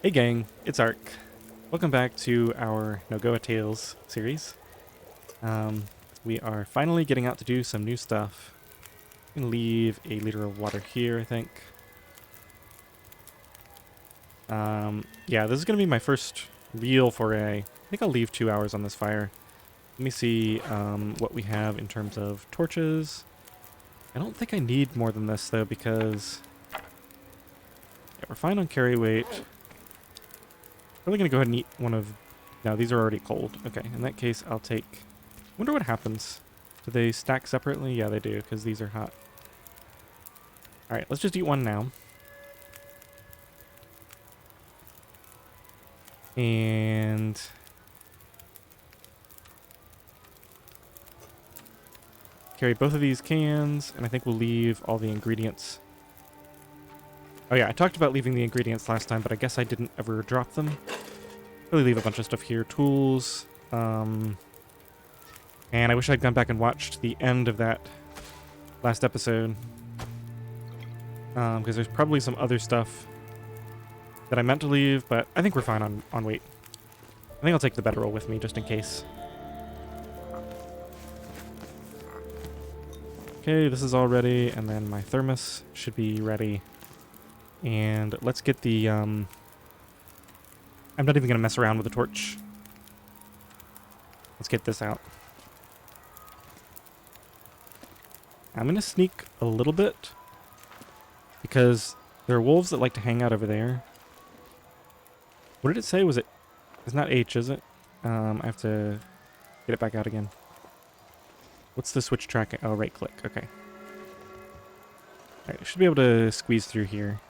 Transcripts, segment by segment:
Hey gang, it's Ark. Welcome back to our NOGOA Tales series. We are finally getting out to do some new stuff. I'm gonna leave a liter of water here, I think. Yeah, this is gonna be my first real foray. I think I'll leave 2 hours on this fire. Let me see what we have in terms of torches. I don't think I need more than this though, because yeah, we're fine on carry weight. Probably gonna go ahead and eat one of... No, these are already cold. Okay, in that case, I'll take... Wonder what happens. Do they stack separately? Yeah, they do, because these are hot. Alright, let's just eat one now. And... carry both of these cans, and I think we'll leave all the ingredients. Oh yeah, I talked about leaving the ingredients last time, but I guess I didn't ever drop them. Really leave a bunch of stuff here. Tools. And I wish I'd gone back and watched the end of that last episode. Because there's probably some other stuff that I meant to leave, but I think we're fine on weight. I think I'll take the bedroll with me just in case. Okay, this is all ready, and then my thermos should be ready. And let's get the, I'm not even going to mess around with the torch. Let's get this out. I'm going to sneak a little bit, because there are wolves that like to hang out over there. What did it say? Was it... It's not H, is it? I have to get it back out again. What's the switch track? Oh, right click. Okay. Alright, I should be able to squeeze through here.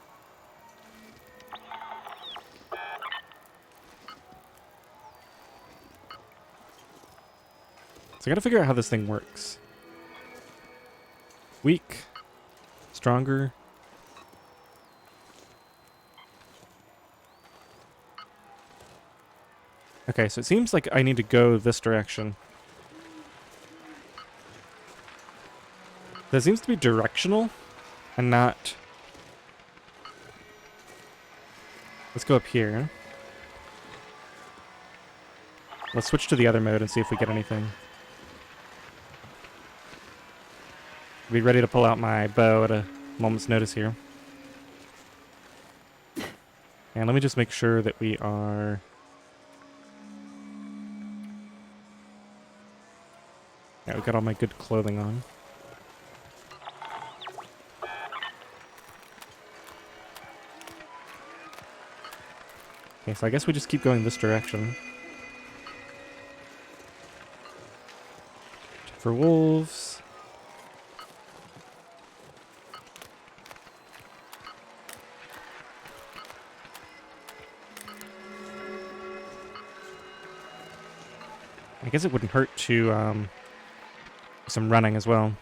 So I gotta figure out how this thing works. Weak. Stronger. Okay, so it seems like I need to go this direction. That seems to be directional and not... Let's go up here. Let's switch to the other mode and see if we get anything. Be ready to pull out my bow at a moment's notice here. And let me just make sure that we are... Yeah, we've got all my good clothing on. Okay, so I guess we just keep going this direction. Check for wolves. I guess it wouldn't hurt to, some running as well.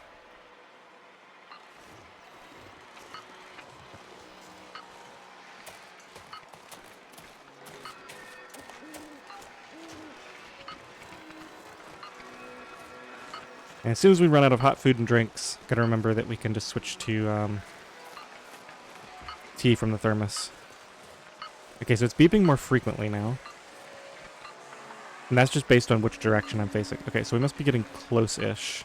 And as soon as we run out of hot food and drinks, gotta remember that we can just switch to, tea from the thermos. Okay, so it's beeping more frequently now. And that's just based on which direction I'm facing. Okay, so we must be getting close-ish.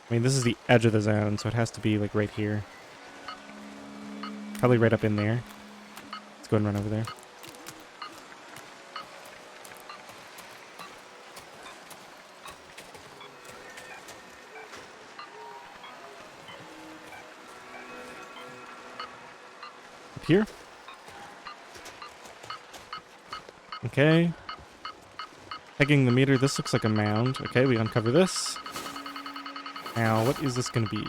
I mean, this is the edge of the zone, so it has to be, like, right here. Probably right up in there. Let's go and run over there. Up here. Okay. Pegging the meter, this looks like a mound. Okay, we uncover this. Now, what is this gonna be?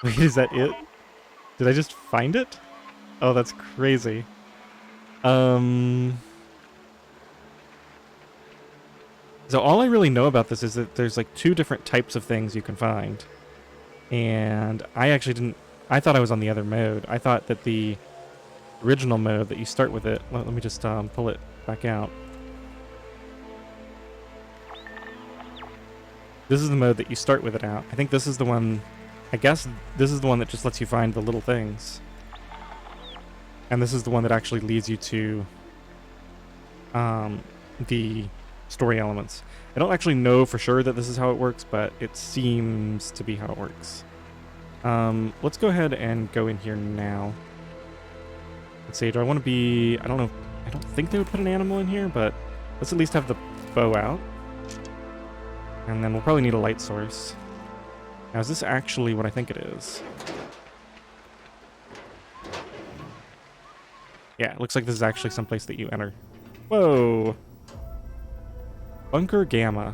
Wait, is that it? Did I just find it? Oh, that's crazy. So all I really know about this is that there's like 2 different types of things you can find. And I actually didn't... I thought I was on the other mode. I thought that the original mode that you start with it... Let me just pull it back out. This is the mode that you start with it out. I think this is the one... I guess this is the one that just lets you find the little things. And this is the one that actually leads you to the story elements. I don't actually know for sure that this is how it works, but it seems to be how it works. Let's go ahead and go in here now. Let's see, do I want to be... I don't know. I don't think they would put an animal in here, but let's at least have the bow out. And then we'll probably need a light source. Now, is this actually what I think it is? Yeah, it looks like this is actually someplace that you enter. Whoa! Bunker Gamma.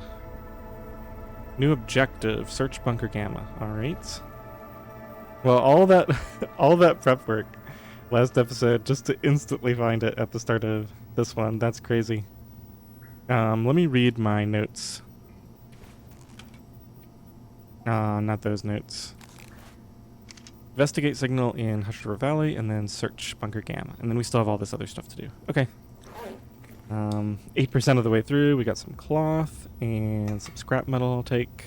New objective, search Bunker Gamma. Alright. Well, all that all that prep work last episode just to instantly find it at the start of this one. That's crazy. Let me read my notes. Not those notes. Investigate signal in Hush River Valley, and then search Bunker Gamma. And then we still have all this other stuff to do. Okay. 8% of the way through, we got some cloth and some scrap metal I'll take.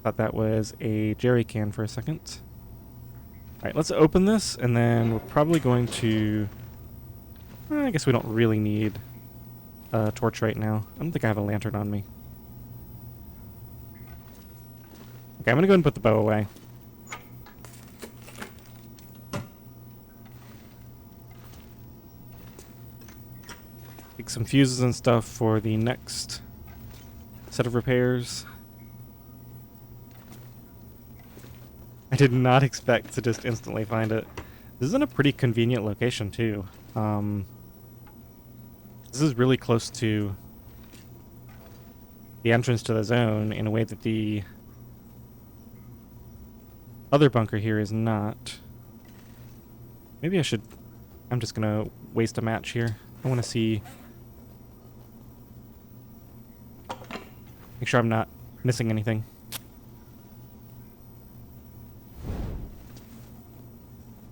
Thought that was a jerry can for a second. Alright, let's open this, and then we're probably going to... I guess we don't really need a torch right now. I don't think I have a lantern on me. Okay, I'm gonna go ahead and put the bow away. Take some fuses and stuff for the next set of repairs. I did not expect to just instantly find it. This is in a pretty convenient location too. This is really close to the entrance to the zone in a way that the other bunker here is not. Maybe I should... I'm just gonna waste a match here. I want to see... Make sure I'm not missing anything.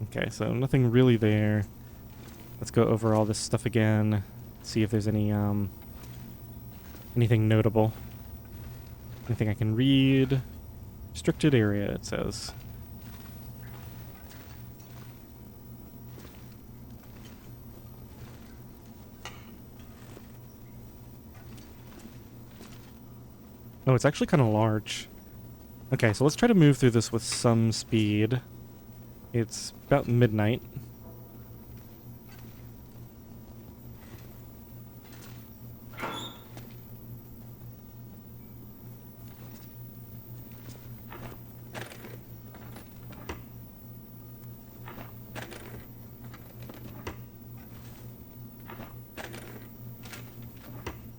Okay, so nothing really there. Let's go over all this stuff again. See if there's any anything notable. Anything I can read. Restricted area, it says. Oh, it's actually kind of large. Okay, so let's try to move through this with some speed. It's about midnight.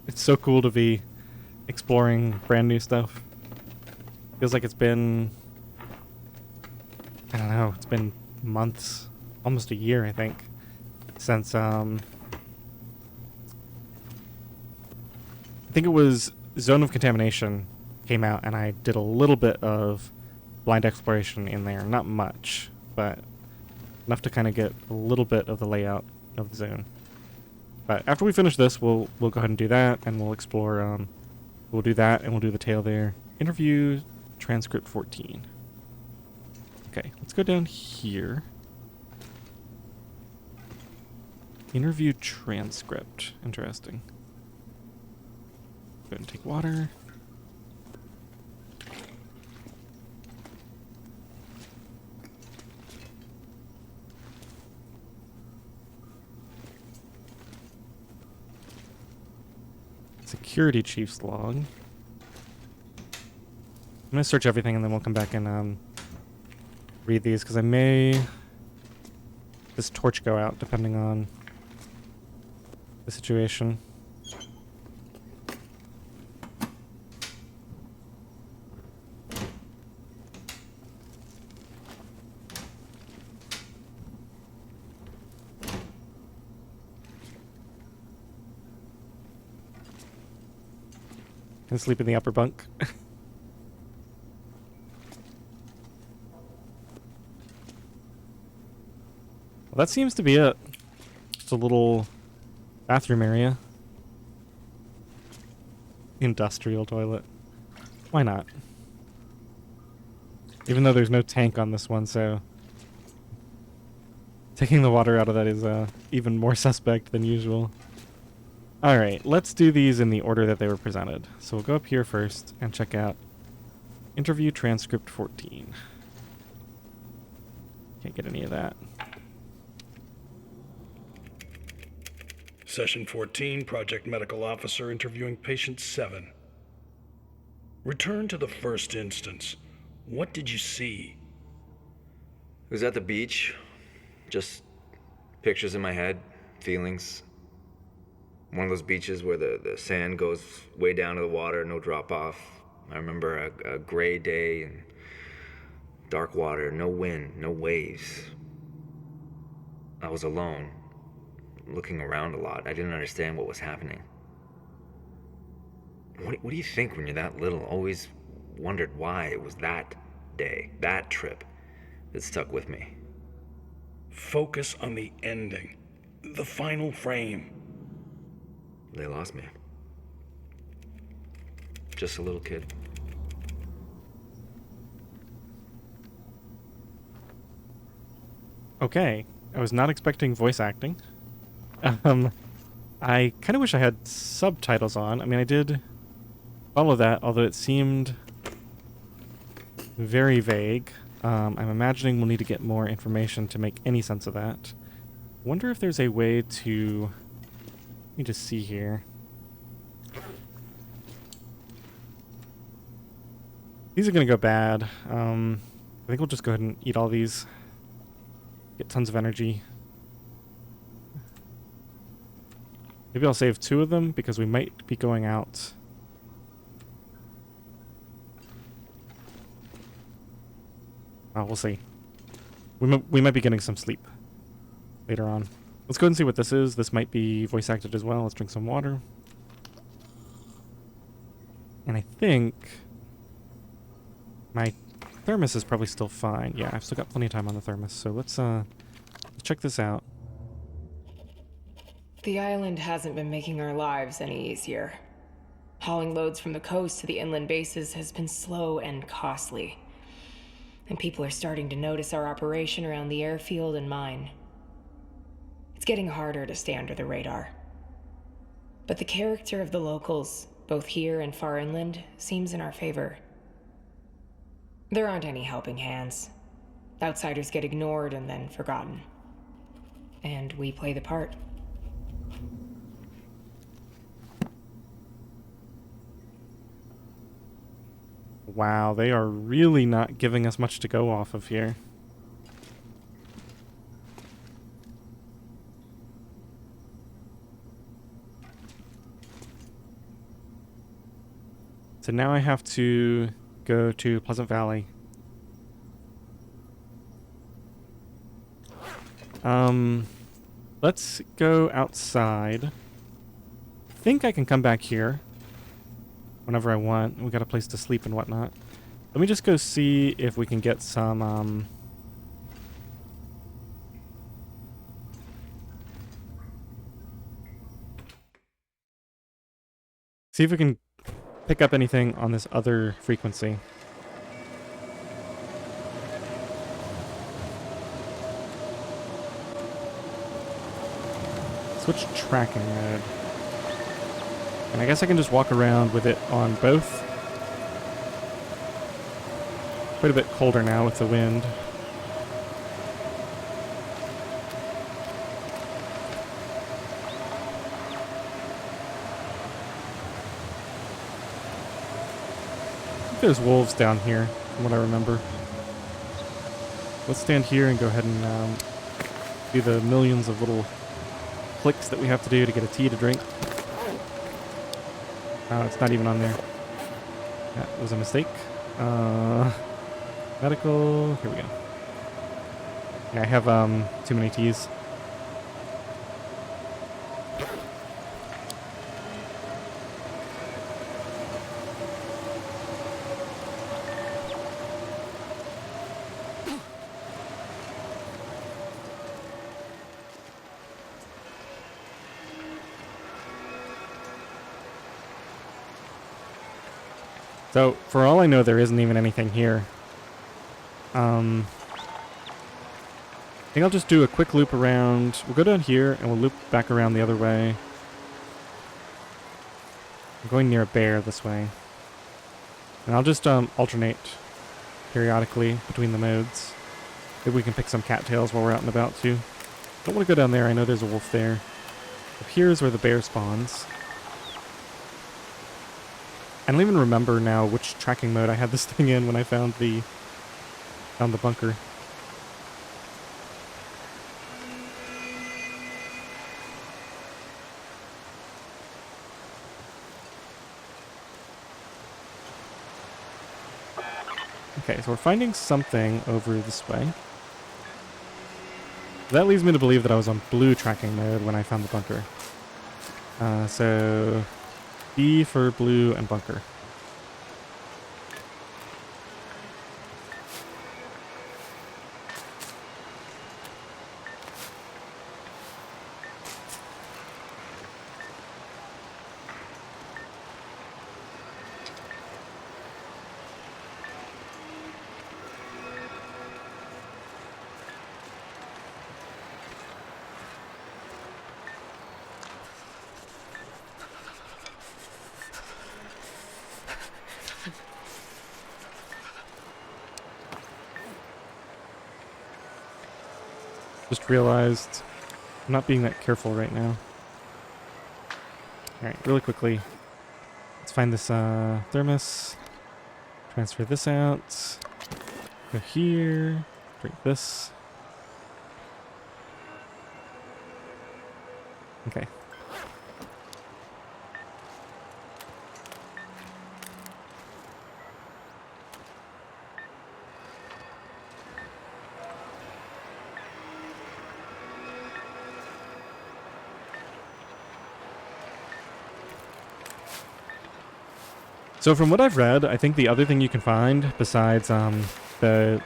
It's so cool to be exploring brand new stuff. Feels like it's been... I don't know, it's been months, almost a year, I think, since, I think it was Zone of Contamination came out, and I did a little bit of blind exploration in there. Not much, but enough to kind of get a little bit of the layout of the zone. But after we finish this, we'll go ahead and do that, and we'll explore, we'll do that, and we'll do the tail there. Interview transcript 14. Okay, let's go down here. Interview transcript. Interesting. Go ahead and take water. Security chief's log. I'm gonna search everything and then we'll come back and read these, because I may this torch go out depending on the situation. Can sleep in the upper bunk. Well, that seems to be it. Just a little bathroom area. Industrial toilet. Why not? Even though there's no tank on this one, so Taking the water out of that is even more suspect than usual. Alright, let's do these in the order that they were presented. So we'll go up here first and check out interview transcript 14. Can't get any of that. Session 14, Project Medical Officer interviewing Patient 7. Return to the first instance. What did you see? It was at the beach. Just pictures in my head, feelings. One of those beaches where the sand goes way down to the water, no drop off. I remember a gray day and dark water, no wind, no waves. I was alone, looking around a lot. I didn't understand what was happening. What do you think when you're that little? Always wondered why it was that day, that trip, that stuck with me. Focus on the ending, the final frame. They lost me. Just a little kid. Okay, I was not expecting voice acting. I kind of wish I had subtitles on. I mean, I did follow that, although it seemed very vague. I'm imagining we'll need to get more information to make any sense of that. Wonder if there's a way to... Let me just see here. These are going to go bad. I think we'll just go ahead and eat all these. Get tons of energy. Maybe I'll save 2 of them because we might be going out. Oh, we'll see. We might be getting some sleep later on. Let's go ahead and see what this is. This might be voice acted as well. Let's drink some water. And I think my thermos is probably still fine. Yeah, I've still got plenty of time on the thermos. So let's check this out. The island hasn't been making our lives any easier. Hauling loads from the coast to the inland bases has been slow and costly. And people are starting to notice our operation around the airfield and mine. It's getting harder to stay under the radar. But the character of the locals, both here and far inland, seems in our favor. There aren't any helping hands. Outsiders get ignored and then forgotten. And we play the part. Wow, they are really not giving us much to go off of here. So now I have to go to Pleasant Valley. Let's go outside. I think I can come back here whenever I want. We got a place to sleep and whatnot. Let me just go see if we can get some, see if we can pick up anything on this other frequency. Switch tracking mode. And I guess I can just walk around with it on both. Quite a bit colder now with the wind. I think there's wolves down here, from what I remember. Let's stand here and go ahead and do the millions of little clicks that we have to do to get a tea to drink. Oh, it's not even on there. That was a mistake. Medical. Here we go. Yeah, I have too many teas. So, for all I know, there isn't even anything here. I think I'll just do a quick loop around. We'll go down here and we'll loop back around the other way. I'm going near a bear this way. And I'll just alternate periodically between the modes. Maybe we can pick some cattails while we're out and about too. Don't want to go down there. I know there's a wolf there. Up here is where the bear spawns. I don't even remember now which tracking mode I had this thing in when I found the bunker. Okay, so we're finding something over this way. That leads me to believe that I was on blue tracking mode when I found the bunker. So B for blue and bunker. Just realized I'm not being that careful right now. Alright, really quickly. Let's find this thermos. Transfer this out. Go here. Drink this. Okay. So from what I've read, I think the other thing you can find besides the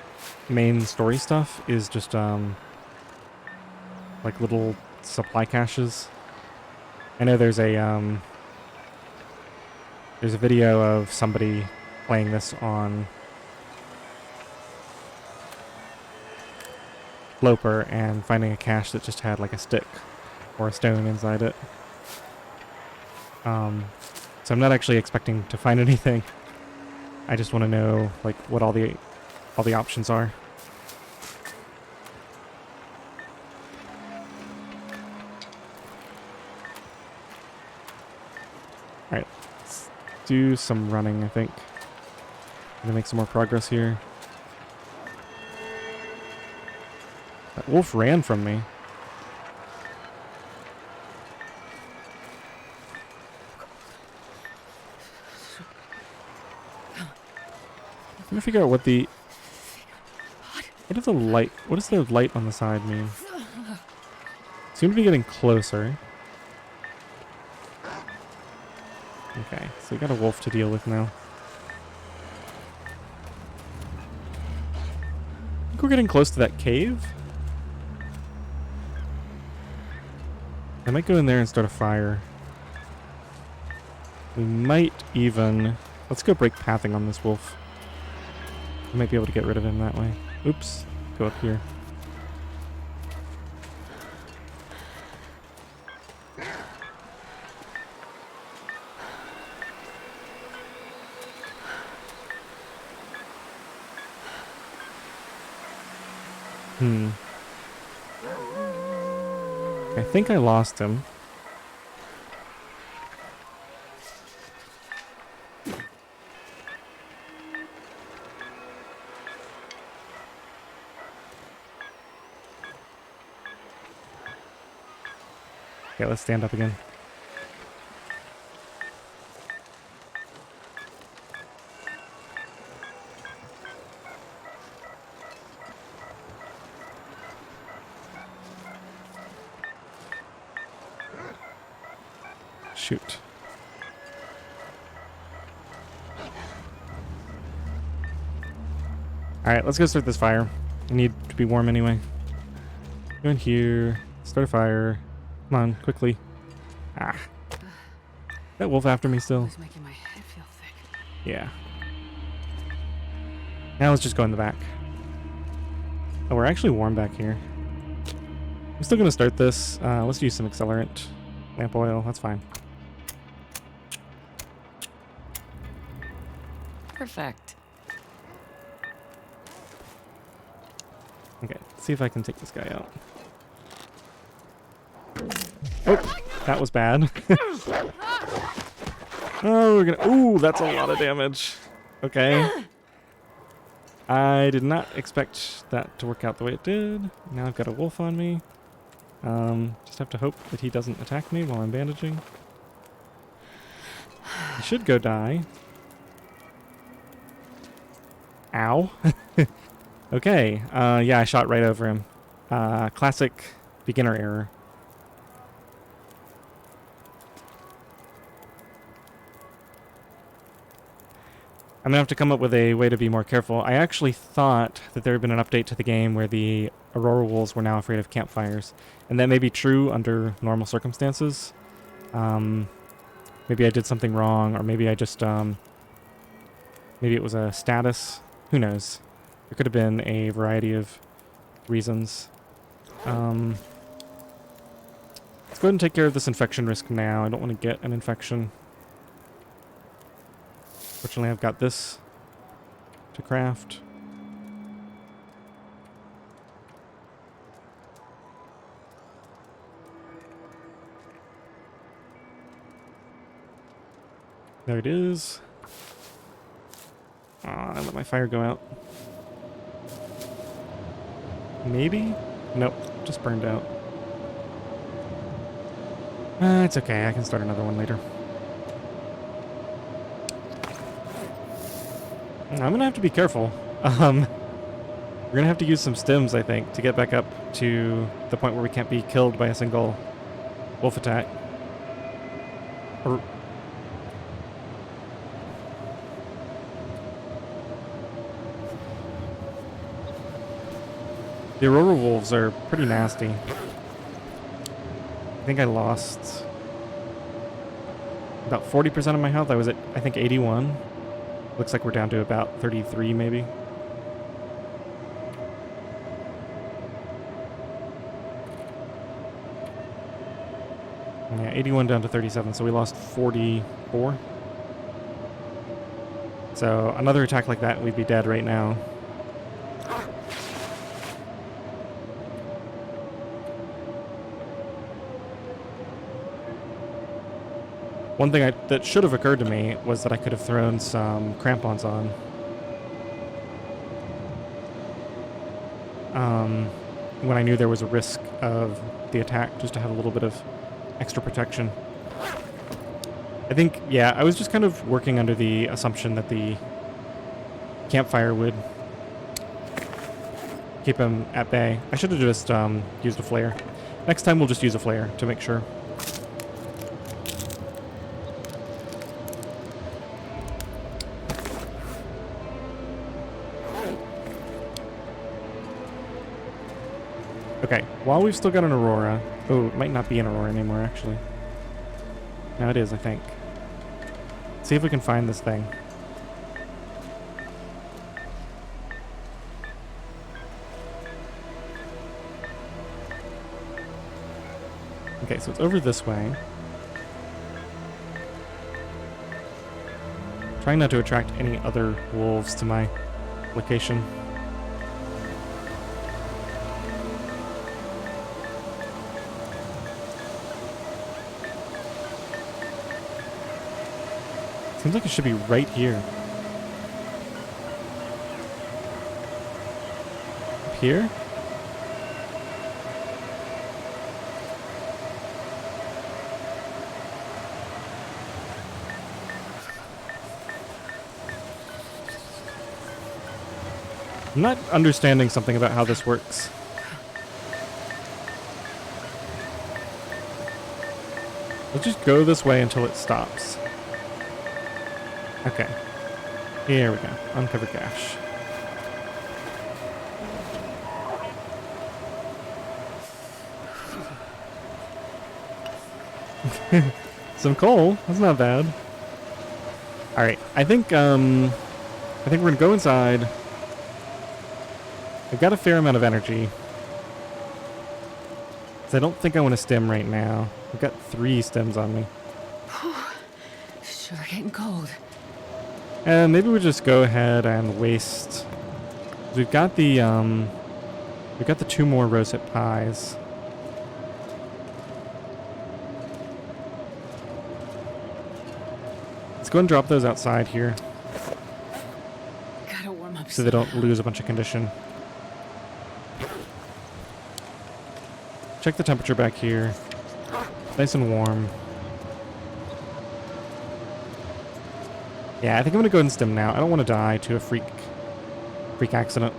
main story stuff is just like little supply caches. I know there's a video of somebody playing this on Loper and finding a cache that just had like a stick or a stone inside it. So I'm not actually expecting to find anything. I just want to know like what all the options are. All right, let's do some running. I think gonna make some more progress here. That wolf ran from me. I'm trying to figure out what the light on the side mean? Seem to be getting closer. Okay, so we got a wolf to deal with now. I think we're getting close to that cave. I might go in there and start a fire. We might even... Let's go break pathing on this wolf. I might be able to get rid of him that way. Oops. Go up here. I think I lost him. Okay, let's stand up again. Shoot. Alright, let's go start this fire. I need to be warm anyway. Go in here. Start a fire. Come on, quickly. Ah. That wolf after me still. It's making my head feel thick. Yeah. Now let's just go in the back. Oh, we're actually warm back here. I'm still gonna start this. Let's use some accelerant. Lamp oil, that's fine. Perfect. Okay, let's see if I can take this guy out. Oh, that was bad. Oh, we're gonna... Ooh, that's a lot of damage. Okay. I did not expect that to work out the way it did. Now I've got a wolf on me. Just have to hope that he doesn't attack me while I'm bandaging. He should go die. Ow. Okay, yeah, I shot right over him. Classic beginner error. I'm gonna have to come up with a way to be more careful. I actually thought that there had been an update to the game where the Aurora wolves were now afraid of campfires. And that may be true under normal circumstances. Maybe I did something wrong, or maybe I just, maybe it was a status. Who knows? There could have been a variety of reasons. Let's go ahead and take care of this infection risk now. I don't want to get an infection. Fortunately, I've got this to craft. There it is. I let my fire go out. Maybe? Nope, just burned out. It's okay, I can start another one later. I'm gonna have to be careful. We're gonna have to use some stims, I think, to get back up to the point where we can't be killed by a single wolf attack. Or the Aurora wolves are pretty nasty. I think I lost about 40% of my health. I was at, I think, 81. Looks like we're down to about 33, maybe. Yeah, 81 down to 37, so we lost 44. So another attack like that, we'd be dead right now. One thing that should have occurred to me was that I could have thrown some crampons on. When I knew there was a risk of the attack, just to have a little bit of extra protection. I think, yeah, I was just kind of working under the assumption that the campfire would keep him at bay. I should have just used a flare. Next time we'll just use a flare to make sure. Okay, while we've still got an Aurora... Oh, it might not be an Aurora anymore, actually. Now it is, I think. Let's see if we can find this thing. Okay, so it's over this way. Trying not to attract any other wolves to my location. Seems like it should be right here. Up here? I'm not understanding something about how this works. Let's just go this way until it stops. Okay. Here we go. Uncover cache. Some coal. That's not bad. Alright. I think we're gonna go inside. I've got a fair amount of energy. 'Cause I don't think I want to stem right now. I've got 3 stems on me. Sure getting cold. And maybe we just go ahead and waste. We've got the 2 more rosehip pies. Let's go and drop those outside here Gotta warm up so they don't lose a bunch of condition. Check the temperature back here. Nice and warm. Yeah, I think I'm gonna go ahead and stem now. I don't want to die to a freak accident.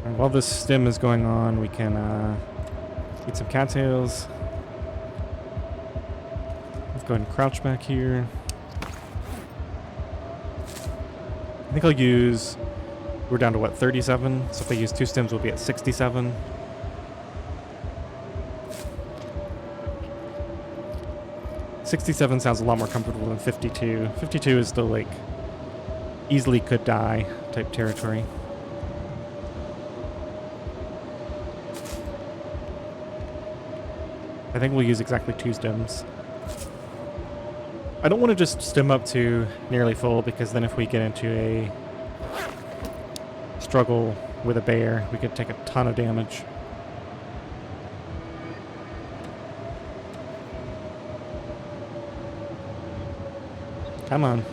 And while this stem is going on, we can eat some cattails. Let's go ahead and crouch back here. I think I'll use. We're down to what, 37? So if I use 2 stems, we'll be at 67. $67 sounds a lot more comfortable than 52. 52 is still like easily could die type territory. I think we'll use exactly 2 stems. I don't want to just stem up to nearly full because then if we get into a struggle with a bear, we could take a ton of damage. Come on.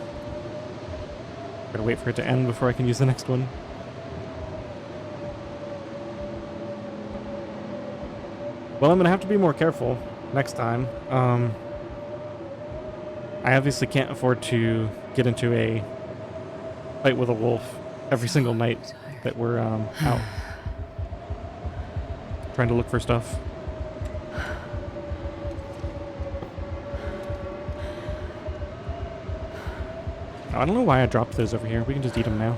Gotta wait for it to end before I can use the next one. Well, I'm gonna have to be more careful next time. I obviously can't afford to get into a fight with a wolf every single night that we're out trying to look for stuff. I don't know why I dropped those over here. We can just eat them now.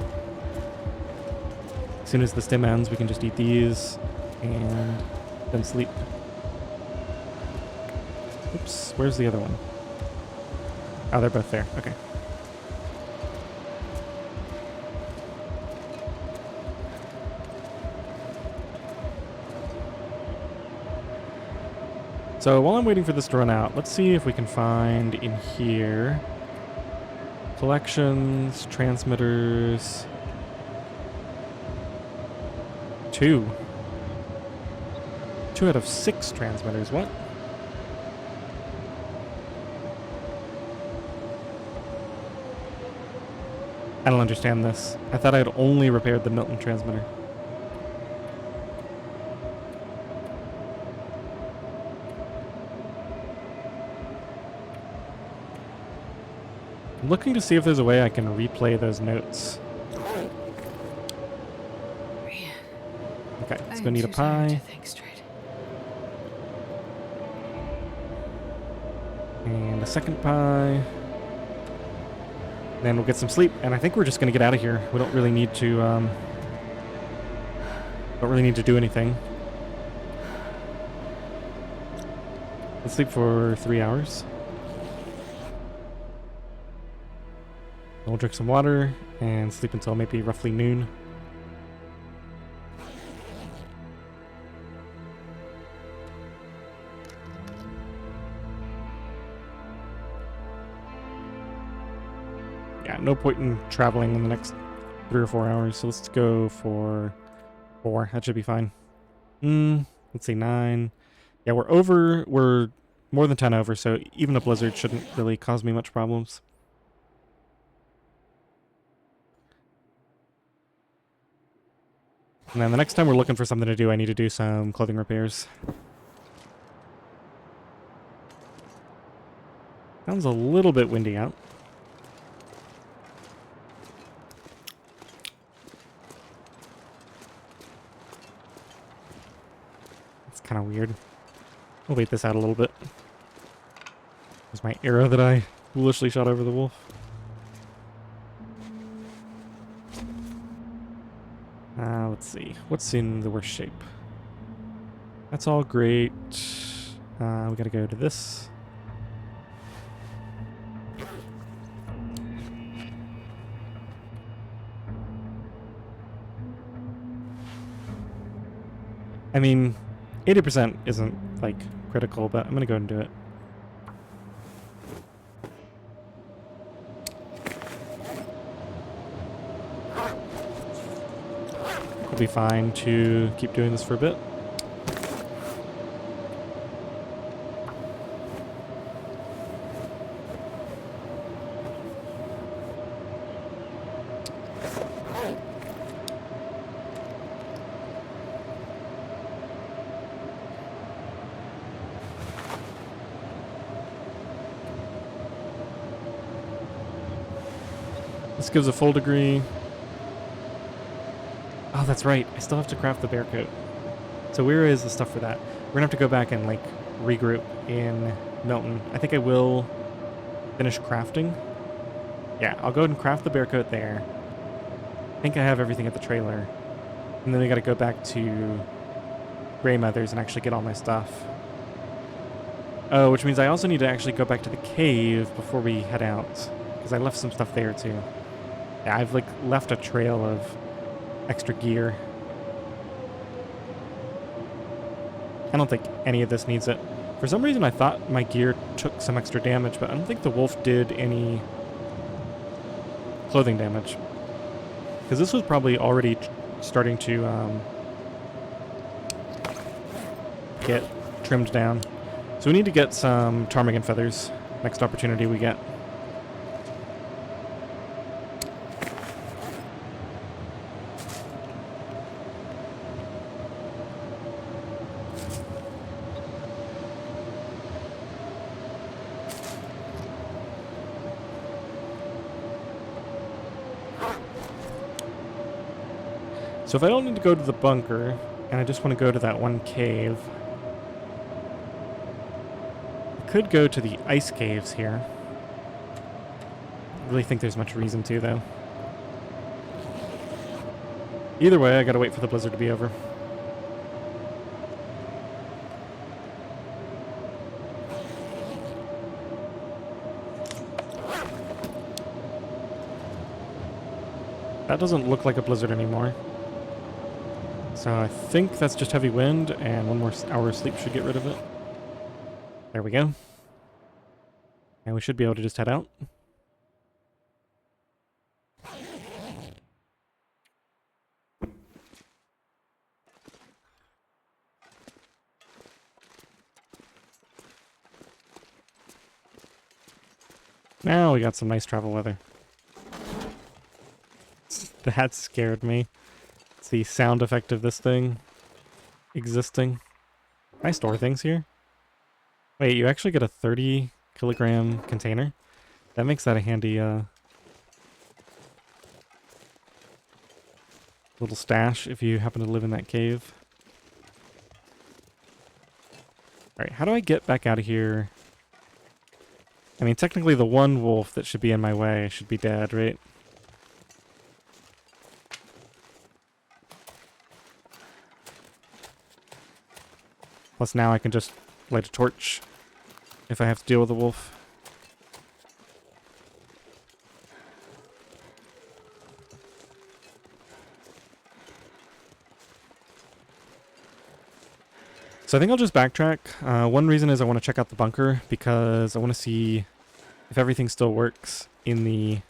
As soon as the stem ends, we can just eat these and then sleep. Oops, where's the other one? Oh, they're both there. Okay. So while I'm waiting for this to run out, let's see if we can find in here collections, transmitters. 2 out of 6 transmitters. What? I don't understand this. I thought I had only repaired the Milton transmitter. I'm looking to see if there's a way I can replay those notes. Okay, let's go need a pie. And a second pie. Then we'll get some sleep, and I think we're just gonna get out of here. We don't really need to do anything. Let's sleep for 3 hours. And we'll drink some water and sleep until maybe roughly noon. Yeah, no point in traveling in the next 3 or 4 hours, so let's go for 4. That should be fine. Let's see, 9. Yeah, we're more than 10 over, so even a blizzard shouldn't really cause me much problems. And then the next time we're looking for something to do, I need to do some clothing repairs. Sounds a little bit windy out. It's kind of weird. I'll wait this out a little bit. There's my arrow that I foolishly shot over the wolf. Let's see. What's in the worst shape? That's all great. We gotta go to this. I mean, 80% isn't, like, critical, but I'm gonna go ahead and do it. We'll be fine to keep doing this for a bit. This gives a full degree. Oh, that's right. I still have to craft the bear coat. So where is the stuff for that? We're gonna have to go back and like regroup in Milton. I think I will finish crafting. Yeah, I'll go ahead and craft the bear coat there. I think I have everything at the trailer. And then we gotta go back to Grey Mother's and actually get all my stuff. Oh, which means I also need to actually go back to the cave before we head out. Because I left some stuff there too. Yeah, I've like left a trail of extra gear. I don't think any of this needs it. For some reason I thought my gear took some extra damage, but I don't think the wolf did any clothing damage. Because this was probably already starting to get trimmed down. So we need to get some ptarmigan feathers next opportunity we get. So if I don't need to go to the bunker, and I just want to go to that one cave, I could go to the ice caves here. I really think there's much reason to, though. Either way, I gotta wait for the blizzard to be over. That doesn't look like a blizzard anymore. So I think that's just heavy wind, and one more hour of sleep should get rid of it. There we go. And we should be able to just head out. Now we got some nice travel weather. That scared me. It's the sound effect of this thing existing. Can I store things here? Wait, you actually get a 30 kilogram container? That makes that a handy little stash if you happen to live in that cave. Alright, how do I get back out of here? I mean, technically the one wolf that should be in my way should be dead, right? Plus now I can just light a torch if I have to deal with a wolf. So I think I'll just backtrack. One reason is I want to check out the bunker because I want to see if everything still works in the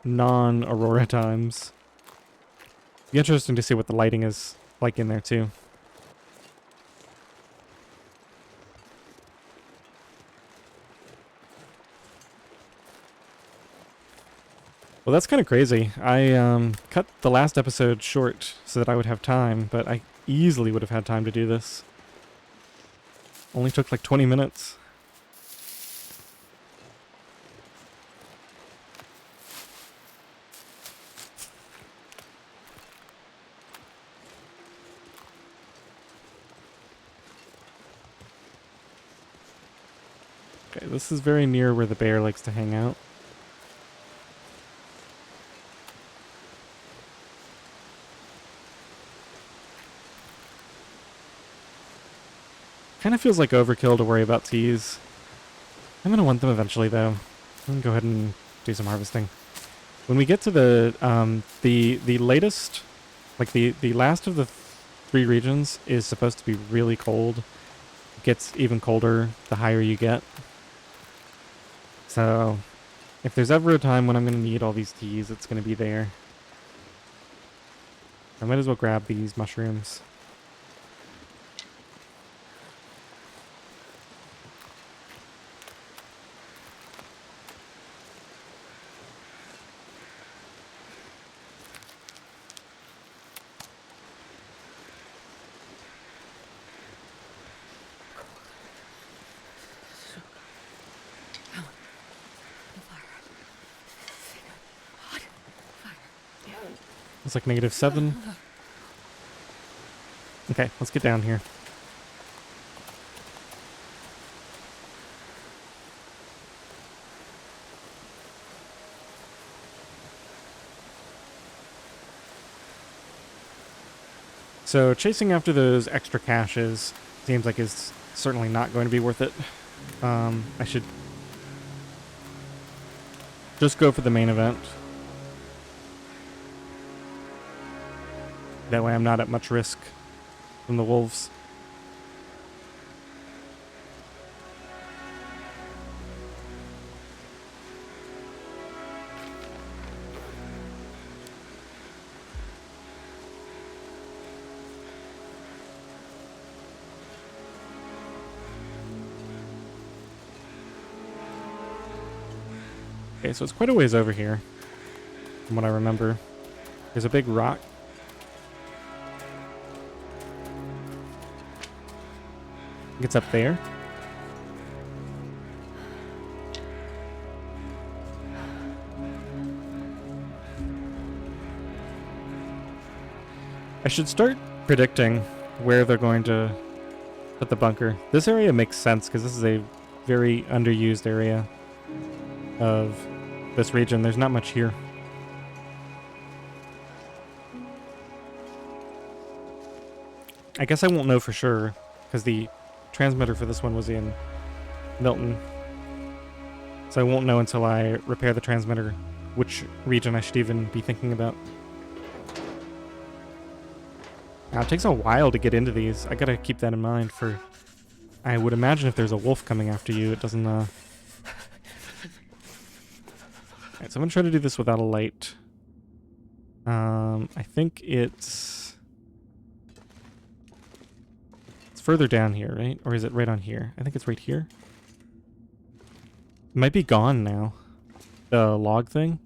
non-Aurora times. Be interesting to see what the lighting is like in there too. Well, that's kind of crazy. I cut the last episode short so that I would have time, but I easily would have had time to do this. Only took like 20 minutes. Okay, this is very near where the bear likes to hang out. Kind of feels like overkill to worry about teas. I'm going to want them eventually, though. I'm going to go ahead and do some harvesting. When we get to the latest, like the last of the 3 regions is supposed to be really cold. It gets even colder the higher you get. So, if there's ever a time when I'm going to need all these teas, it's going to be there. I might as well grab these mushrooms. It's like -7. Okay, let's get down here. So chasing after those extra caches seems like is certainly not going to be worth it. I should just go for the main event. That way I'm not at much risk from the wolves. Okay, so it's quite a ways over here, from what I remember. There's a big rock. It's up there. I should start predicting where they're going to put the bunker. This area makes sense because this is a very underused area of this region. There's not much here. I guess I won't know for sure because the transmitter for this one was in Milton. So I won't know until I repair the transmitter which region I should even be thinking about. Now, it takes a while to get into these. I gotta keep that in mind for... I would imagine if there's a wolf coming after you, it doesn't, Alright, so I'm gonna try to do this without a light. I think it's further down here, right? Or is it right on here? I think it's right here. It might be gone now. The log thing.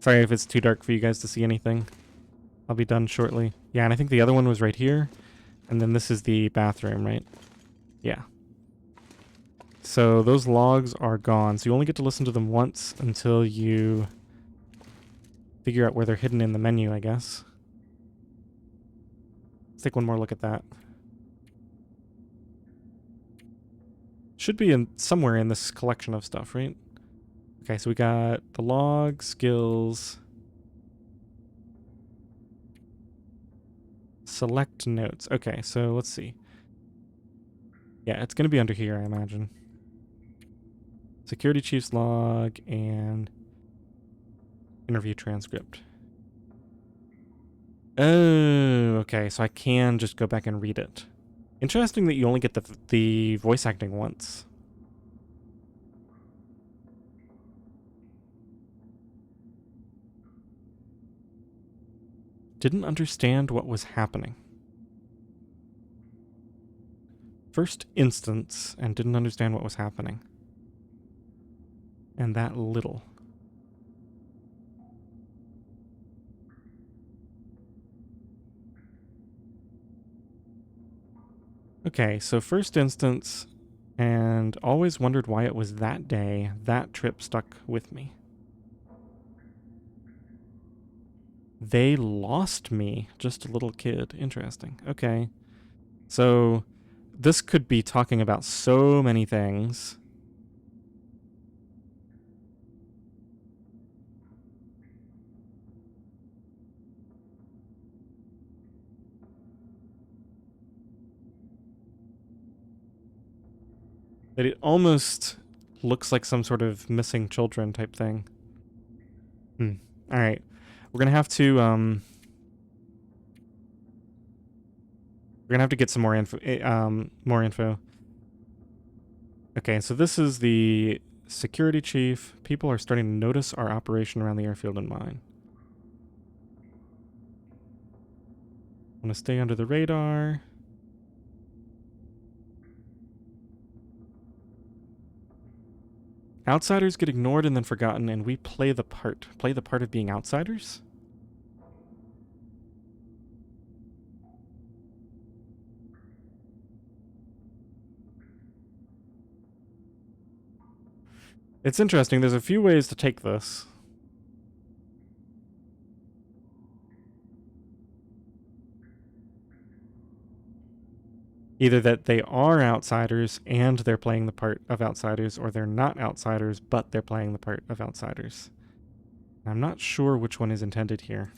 Sorry if it's too dark for you guys to see anything. I'll be done shortly. Yeah, and I think the other one was right here. And then this is the bathroom, right? Yeah. So those logs are gone. So you only get to listen to them once until you figure out where they're hidden in the menu, I guess. Let's take one more look at that. Should be in somewhere in this collection of stuff, right? Okay, so we got the log, skills, select notes. Okay, so let's see. Yeah, it's going to be under here, I imagine. Security Chief's log and interview transcript. Oh, okay, so I can just go back and read it. Interesting that you only get the voice acting once. Didn't understand what was happening. First instance, and didn't understand what was happening. And that little. Okay, so first instance, and always wondered why it was that day. That trip stuck with me. They lost me, just a little kid. Interesting. Okay. So this could be talking about so many things. that it almost looks like some sort of missing children type thing. All right. We're going to have to get some more info. Okay, so this is the security chief. People are starting to notice our operation around the airfield and mine. Want to stay under the radar. Outsiders get ignored and then forgotten, and we play the part. Play the part of being outsiders? It's interesting. There's a few ways to take this. Either that they are outsiders and they're playing the part of outsiders, or they're not outsiders, but they're playing the part of outsiders. I'm not sure which one is intended here.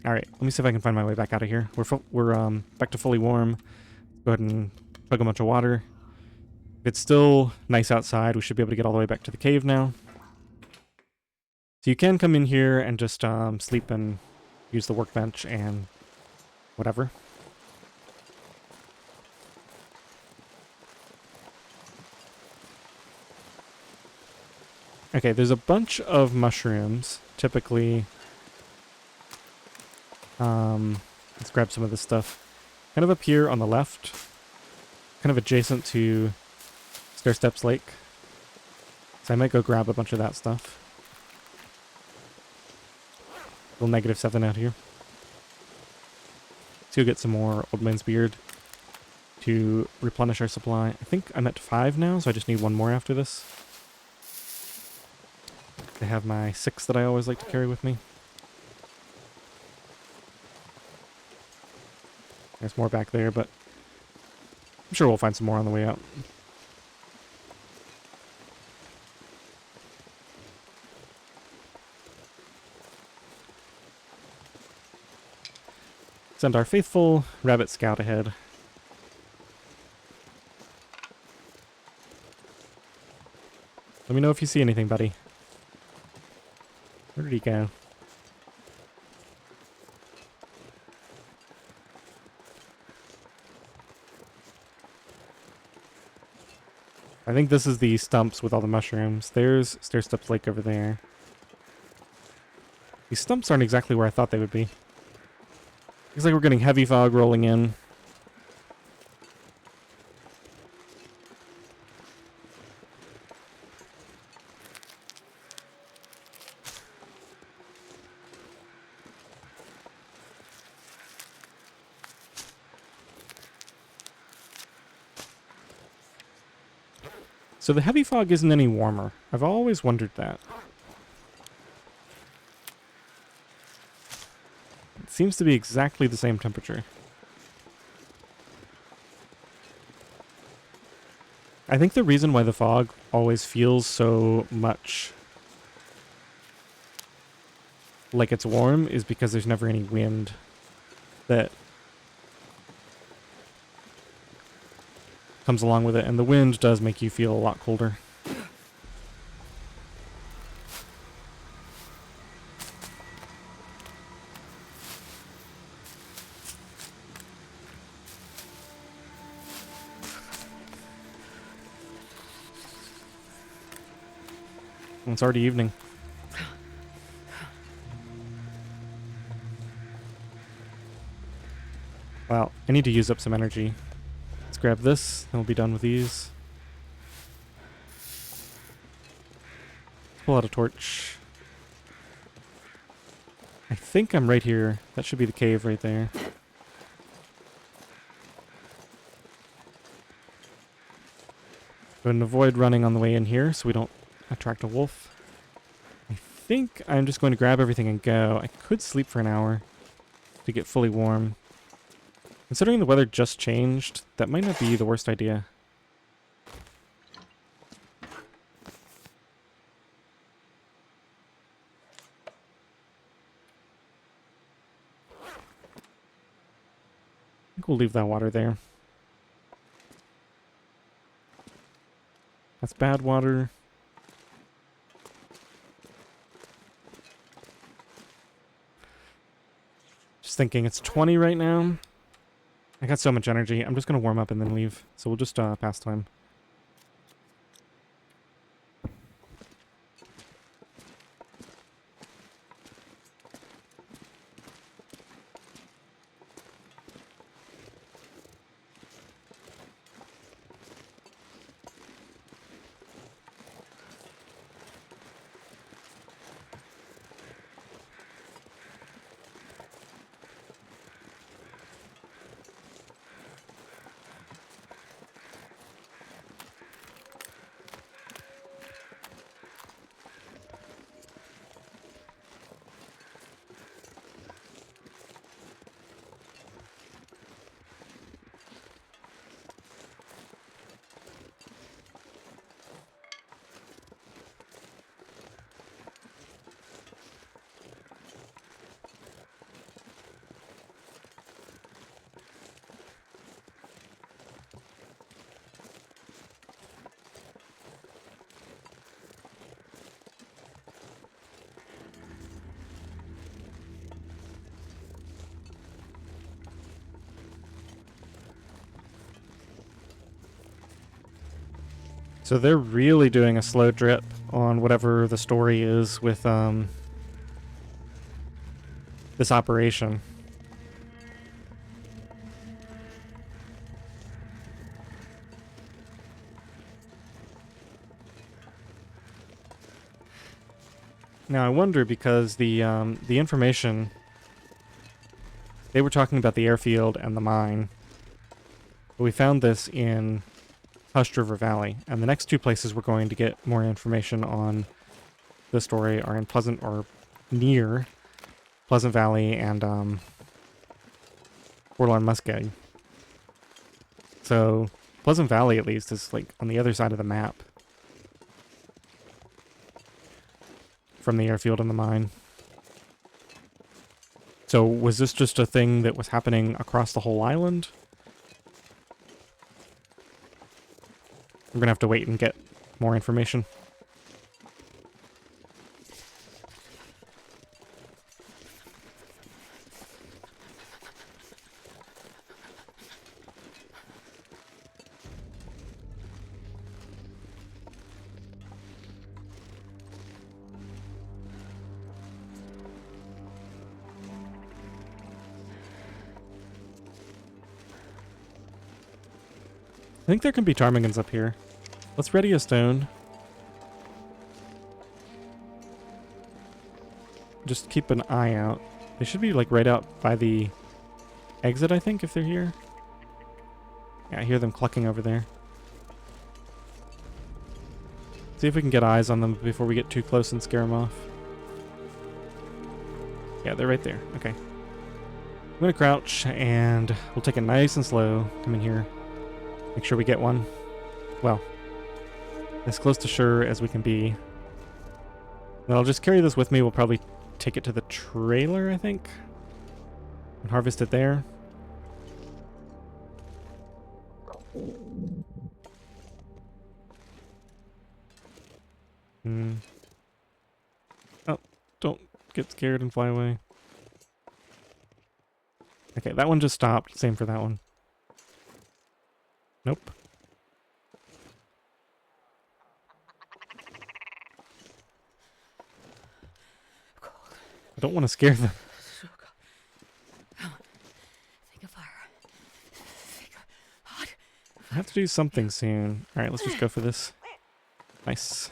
Alright, let me see if I can find my way back out of here. We're back to fully warm. Go ahead and chug a bunch of water. If it's still nice outside, we should be able to get all the way back to the cave now. So you can come in here and just sleep and use the workbench and whatever. Okay, there's a bunch of mushrooms, typically. Let's grab some of this stuff. Kind of up here on the left, kind of adjacent to Stair Steps Lake. So I might go grab a bunch of that stuff. Little -7 out here. Let's go get some more Old Man's Beard to replenish our supply. I think I'm at 5 now, so I just need one more after this. I have my 6 that I always like to carry with me. There's more back there, but I'm sure we'll find some more on the way out. Send our faithful rabbit scout ahead. Let me know if you see anything, buddy. Where did he go? I think this is the stumps with all the mushrooms. There's Stair Steps Lake over there. These stumps aren't exactly where I thought they would be. Looks like we're getting heavy fog rolling in. So the heavy fog isn't any warmer. I've always wondered that. It seems to be exactly the same temperature. I think the reason why the fog always feels so much like it's warm is because there's never any wind that comes along with it, and the wind does make you feel a lot colder. And it's already evening. Wow, I need to use up some energy. Let's grab this, then we'll be done with these. Pull out a torch. I think I'm right here. That should be the cave right there. Go ahead and avoid running on the way in here so we don't attract a wolf. I think I'm just going to grab everything and go. I could sleep for an hour to get fully warm. Considering the weather just changed, that might not be the worst idea. I think we'll leave that water there. That's bad water. Just thinking, it's 20 right now. I got so much energy. I'm just gonna warm up and then leave. So we'll just pass time. So they're really doing a slow drip on whatever the story is with this operation. Now I wonder, because the information, they were talking about the airfield and the mine, but we found this in Hushed River Valley, and the next two places we're going to get more information on the story are in Pleasant, or near Pleasant Valley, and Forlorn Muskeg. So Pleasant Valley, at least, is like on the other side of the map from the airfield and the mine. So was this just a thing that was happening across the whole island? We're gonna have to wait and get more information. I think there can be ptarmigans up here. Let's ready a stone. Just keep an eye out. They should be like right out by the exit, I think, if they're here. Yeah, I hear them clucking over there. See if we can get eyes on them before we get too close and scare them off. Yeah, they're right there. Okay. I'm gonna crouch and we'll take it nice and slow. Come in here. Make sure we get one. Well, as close to sure as we can be. Then I'll just carry this with me. We'll probably take it to the trailer, I think, and harvest it there. Oh, don't get scared and fly away. Okay, that one just stopped. Same for that one. Nope. I don't want to scare them. So cold. Come on. Think of fire. Think of hot. I have to do something soon. Alright, let's just go for this. Nice.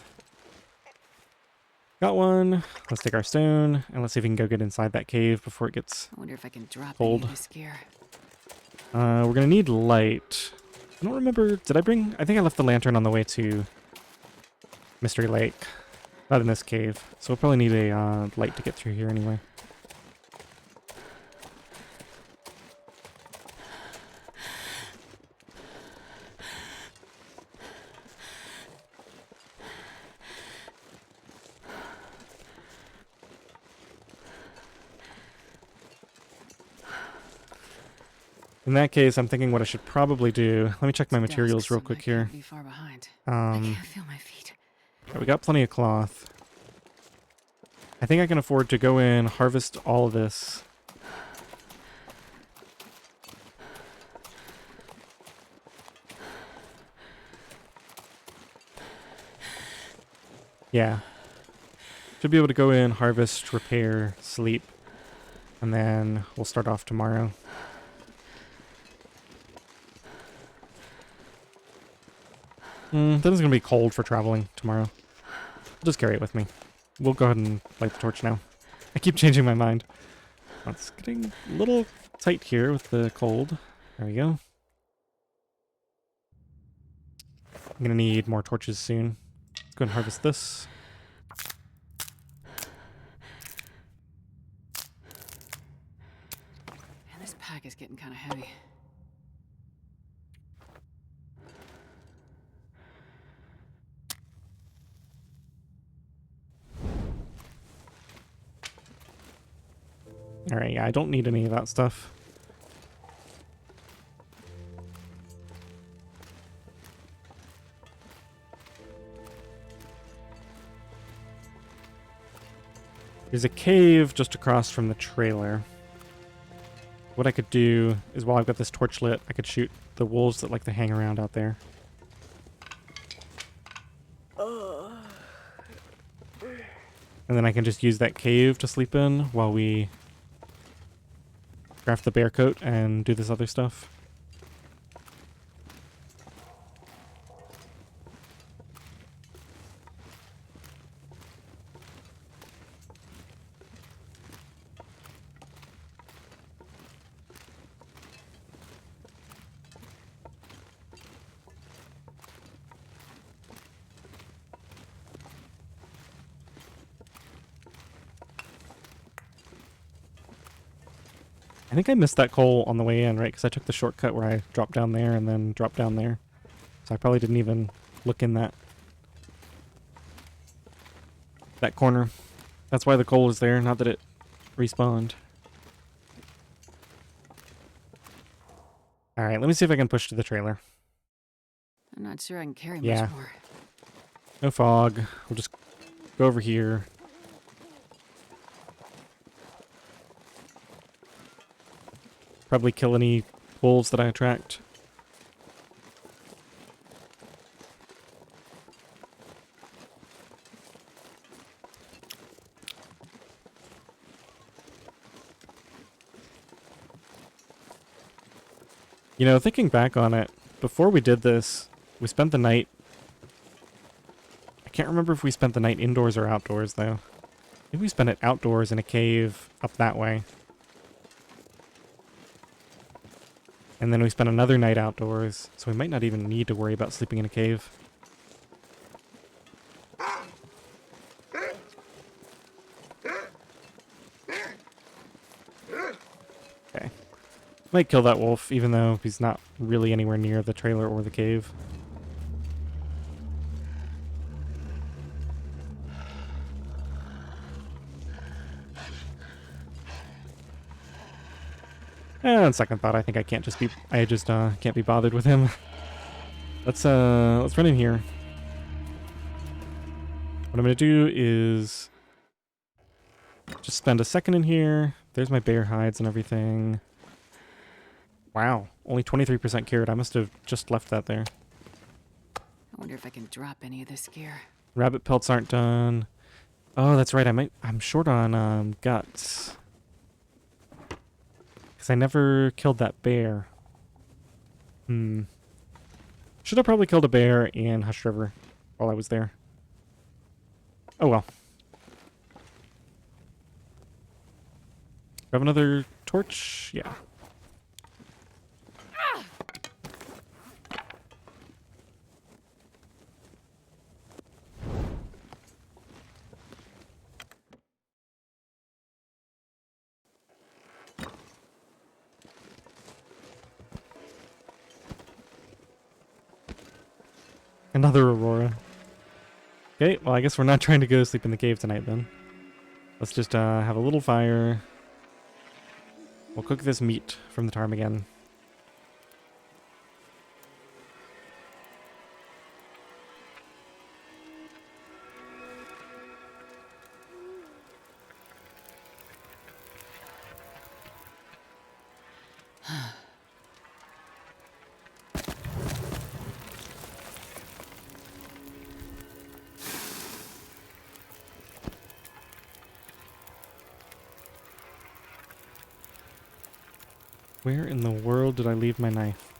Got one. Let's take our stone, and let's see if we can go get inside that cave before it gets I wonder if I can drop cold. any to scare. We're gonna need light. I don't remember, did I bring... I think I left the lantern on the way to Mystery Lake. Not in this cave. So we'll probably need a light to get through here anyway. In that case, I'm thinking what I should probably do. Let me check my materials real quick here. Be far behind. I Um, can't feel my feet. we got plenty of cloth. I think I can afford to go in, harvest all of this. Yeah. Should be able to go in, harvest, repair, sleep, and then we'll start off tomorrow. Then it's going to be cold for traveling tomorrow. I'll just carry it with me. We'll go ahead and light the torch now. I keep changing my mind. It's getting a little tight here with the cold. There we go. I'm going to need more torches soon. Let's go and harvest this. Man, this pack is getting kind of heavy. Alright, yeah, I don't need any of that stuff. There's a cave just across from the trailer. What I could do is while I've got this torch lit, I could shoot the wolves that like to hang around out there. And then I can just use that cave to sleep in while we craft the bear coat and do this other stuff. I think I missed that coal on the way in, right? Because I took the shortcut where I dropped down there and then dropped down there. So I probably didn't even look in that corner. That's why the coal is there, not that it respawned. Alright, let me see if I can push to the trailer. I'm not sure I can carry Yeah. much more. No fog. We'll just go over here. Probably kill any wolves that I attract. You know, thinking back on it, before we did this, we spent the night... I can't remember if we spent the night indoors or outdoors, though. I think we spent it outdoors in a cave up that way. And then we spent another night outdoors, so we might not even need to worry about sleeping in a cave. Okay. Might kill that wolf, even though he's not really anywhere near the trailer or the cave. And on second thought, I think I can't just be... I just can't be bothered with him. Let's run in here. What I'm gonna do is just spend a second in here. There's my bear hides and everything. Wow, only 23% cured. I must have just left that there. I wonder if I can drop any of this gear. Rabbit pelts aren't done. Oh, that's right. I'm short on guts. Because I never killed that bear. Should have probably killed a bear in Hush River while I was there. Oh well. Grab another torch? Yeah. Another Aurora. Okay, well I guess we're not trying to go sleep in the cave tonight then. Let's just have a little fire. We'll cook this meat from the ptarmigan. Where in the world did I leave my knife?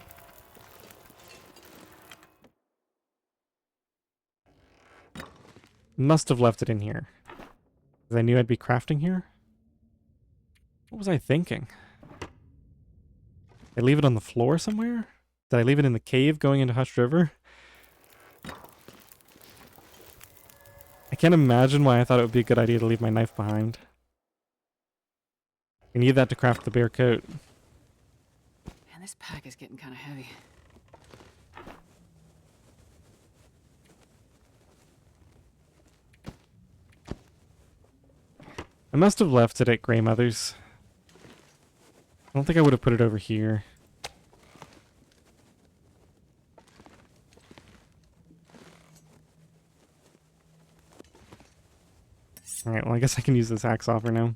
Must have left it in here. Because I knew I'd be crafting here? What was I thinking? Did I leave it on the floor somewhere? Did I leave it in the cave going into Hushed River? I can't imagine why I thought it would be a good idea to leave my knife behind. I need that to craft the bear coat. Man, this pack is getting kind of heavy. I must have left it at Grandmother's. I don't think I would have put it over here. Alright, well I guess I can use this axe offer now.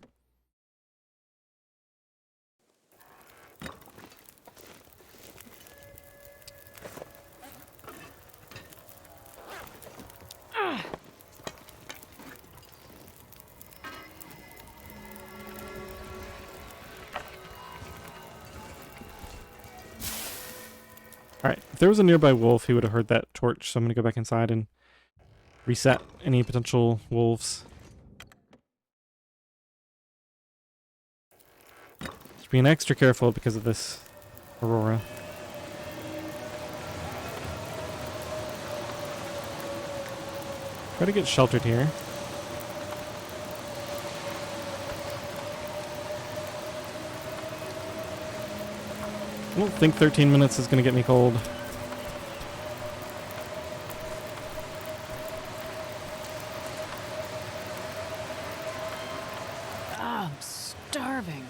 Alright, if there was a nearby wolf, he would have heard that torch, so I'm going to go back inside and reset any potential wolves. Just being extra careful because of this aurora. Try to get sheltered here. I don't think 13 minutes is going to get me cold. Ah, I'm starving.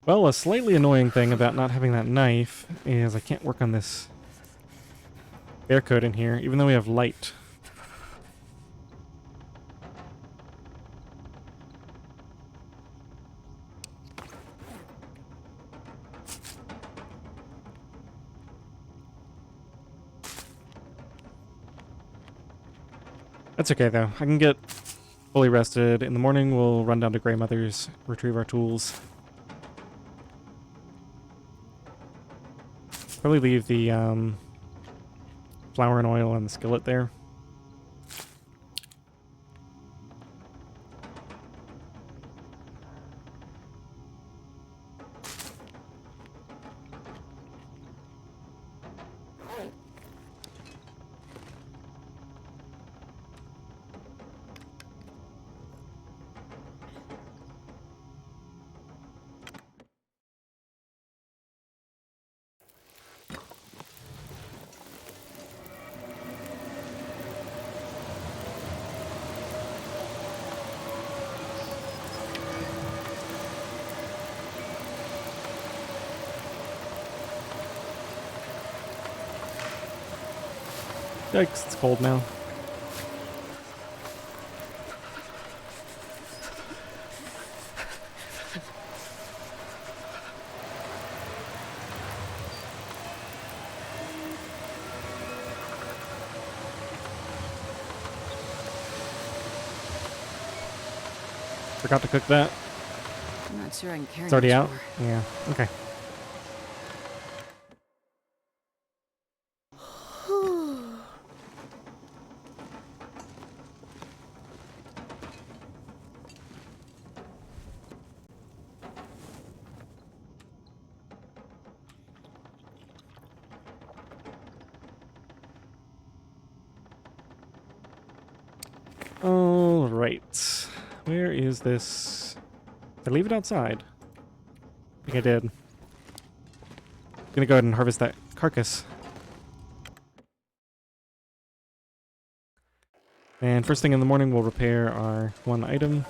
Well, a slightly annoying thing about not having that knife is I can't work on this bear coat in here, even though we have light. That's okay though. I can get fully rested. In the morning we'll run down to Grandmother's, retrieve our tools. Probably leave the flour and oil on the skillet there. Yikes, it's cold now. Forgot to cook that. I'm not sure I can carry It's already much out? more. Yeah, okay. All right. Where is this? Did I leave it outside? I think I did. I'm gonna go ahead and harvest that carcass. And first thing in the morning, we'll repair our one item.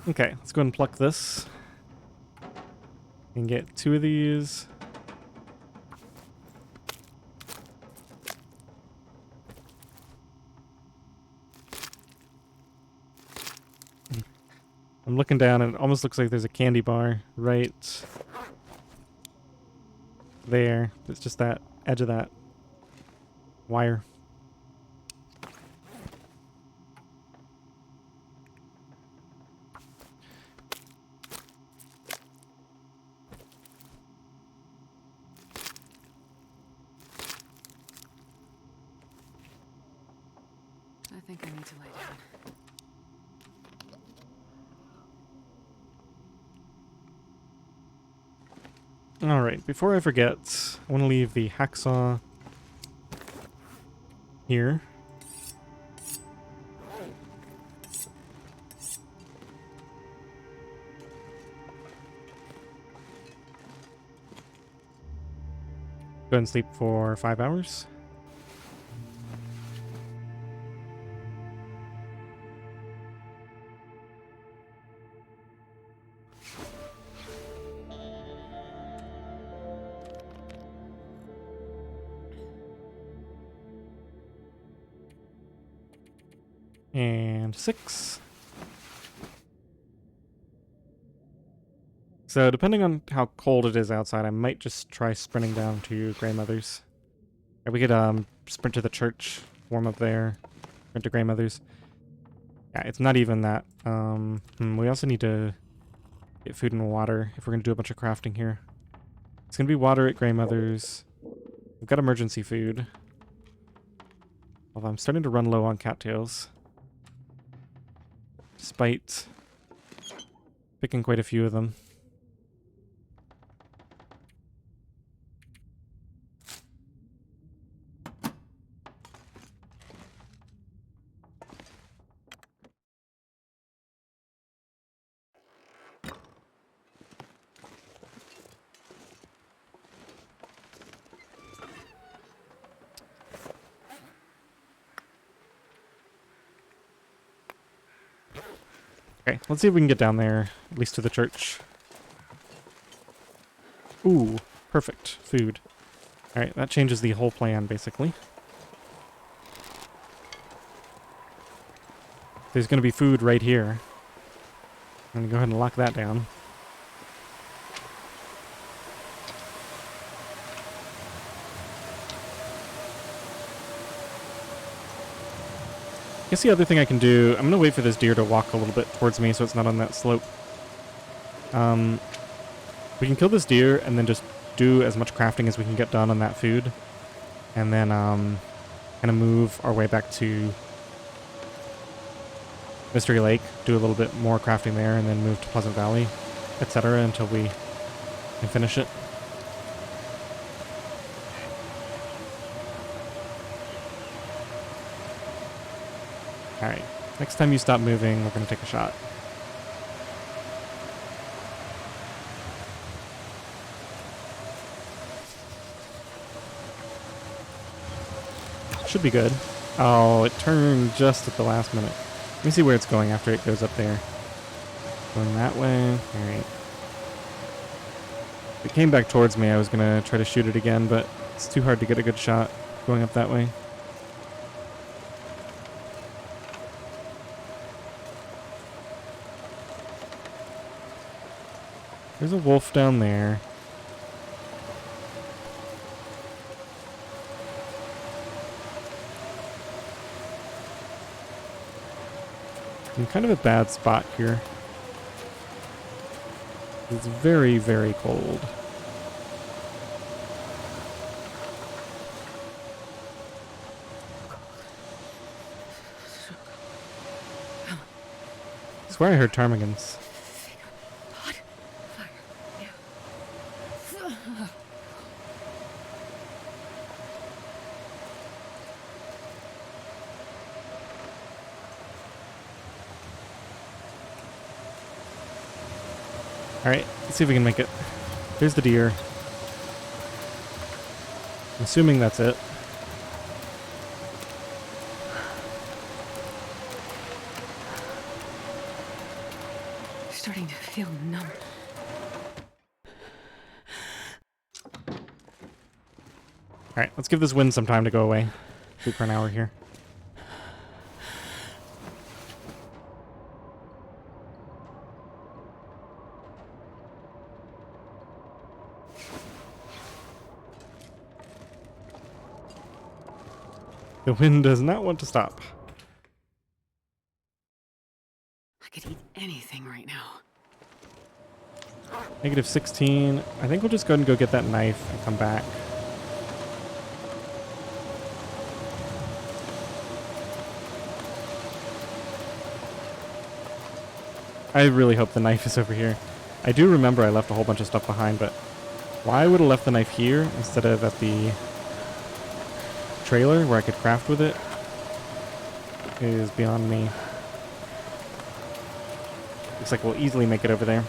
Okay, let's go ahead and pluck this. And get 2 of these. I'm looking down and it almost looks like there's a candy bar right there. It's just that edge of that wire. I think I need to lay down. Alright, before I forget, I want to leave the hacksaw here. Go ahead and sleep for 5 hours. And 6. So depending on how cold it is outside, I might just try sprinting down to Grandmother's. Or we could sprint to the church, warm up there, sprint to Grandmother's. Yeah, it's not even that. We also need to get food and water if we're going to do a bunch of crafting here. It's going to be water at Grandmother's. We've got emergency food. Although I'm starting to run low on cattails. Despite picking quite a few of them. Okay, let's see if we can get down there, at least to the church. Ooh, perfect. Food. Alright, that changes the whole plan, basically. There's going to be food right here. I'm going to go ahead and lock that down. I guess the other thing I can do, I'm going to wait for this deer to walk a little bit towards me so it's not on that slope. We can kill this deer and then just do as much crafting as we can get done on that food. And then kind of move our way back to Mystery Lake, do a little bit more crafting there, and then move to Pleasant Valley, etc. until we can finish it. Alright, next time you stop moving, we're going to take a shot. Should be good. Oh, it turned just at the last minute. Let me see where it's going after it goes up there. Going that way. Alright. If it came back towards me, I was going to try to shoot it again, but it's too hard to get a good shot going up that way. There's a wolf down there. I'm kind of a bad spot here. It's very, very cold. I swear I heard ptarmigans. Alright, let's see if we can make it. There's the deer. I'm assuming that's it. numb. Alright, let's give this wind some time to go away. Sleep for an hour here. The wind does not want to stop. I could eat anything right now. -16. I think we'll just go ahead and go get that knife and come back. I really hope the knife is over here. I do remember I left a whole bunch of stuff behind, but why I would have left the knife here instead of at the trailer where I could craft with it is beyond me. Looks like we'll easily make it over there.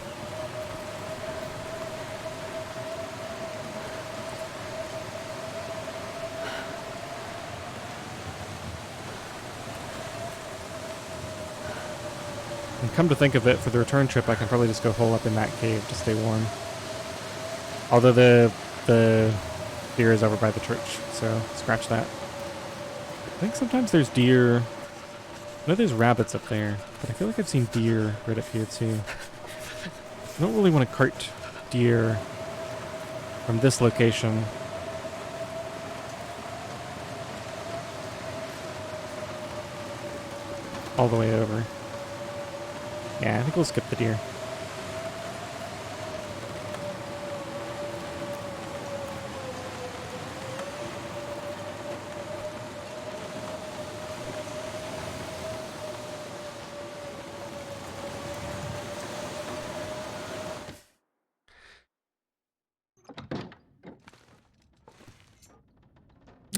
And come to think of it, for the return trip, I can probably just go hole up in that cave to stay warm. Although the deer is over by the church, so scratch that. I think sometimes there's deer. I know there's rabbits up there, but I feel like I've seen deer right up here too. I don't really want to cart deer from this location. All the way over. Yeah, I think we'll skip the deer.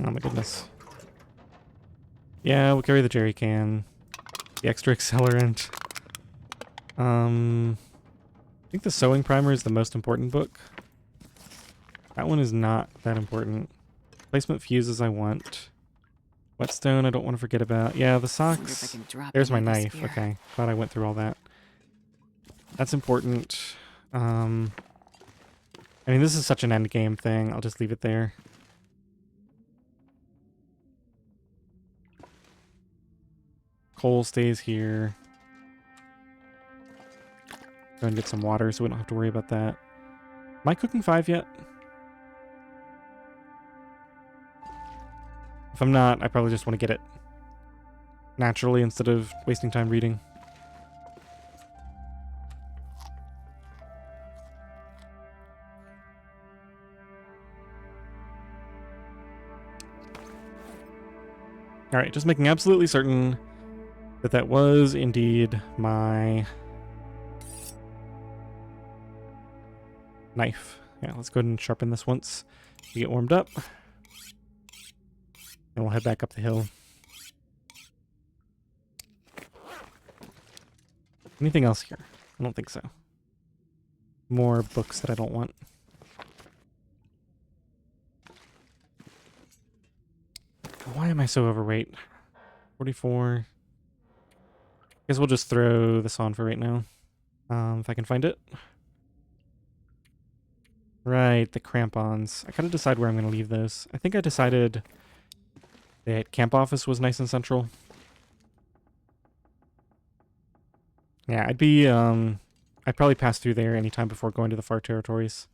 Oh my goodness. Yeah, we'll carry the jerry can. The extra accelerant. I think the sewing primer is the most important book. That one is not that important. Placement fuses I want. Whetstone I don't want to forget about. Yeah, the Wonder if I socks. can drop There's my any of this knife. gear. Okay, thought I went through all that. That's important. I mean, this is such an end game thing. I'll just leave it there. Coal stays here. Go and get some water so we don't have to worry about that. Am I cooking 5 yet? If I'm not, I probably just want to get it naturally instead of wasting time reading. Alright, just making absolutely certain that that was indeed my knife. Yeah, let's go ahead and sharpen this once we get warmed up. And we'll head back up the hill. Anything else here? I don't think so. More books that I don't want. Why am I so overweight? 44. Guess we'll just throw this on for right now. If I can find it. Right, the crampons. I gotta decide where I'm gonna leave those. I think I decided that camp office was nice and central. Yeah, I'd probably pass through there anytime before going to the far territories.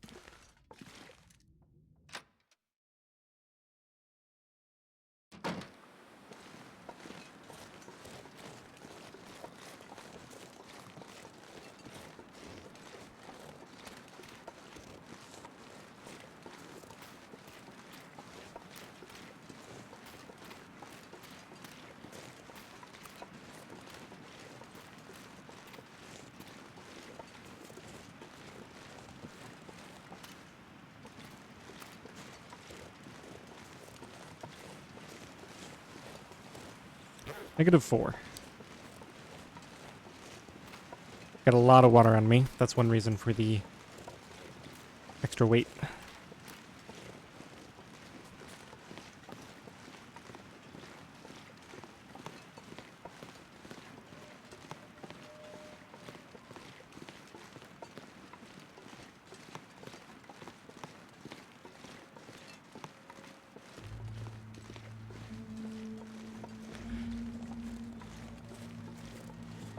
-4. Got a lot of water on me. That's one reason for the extra weight.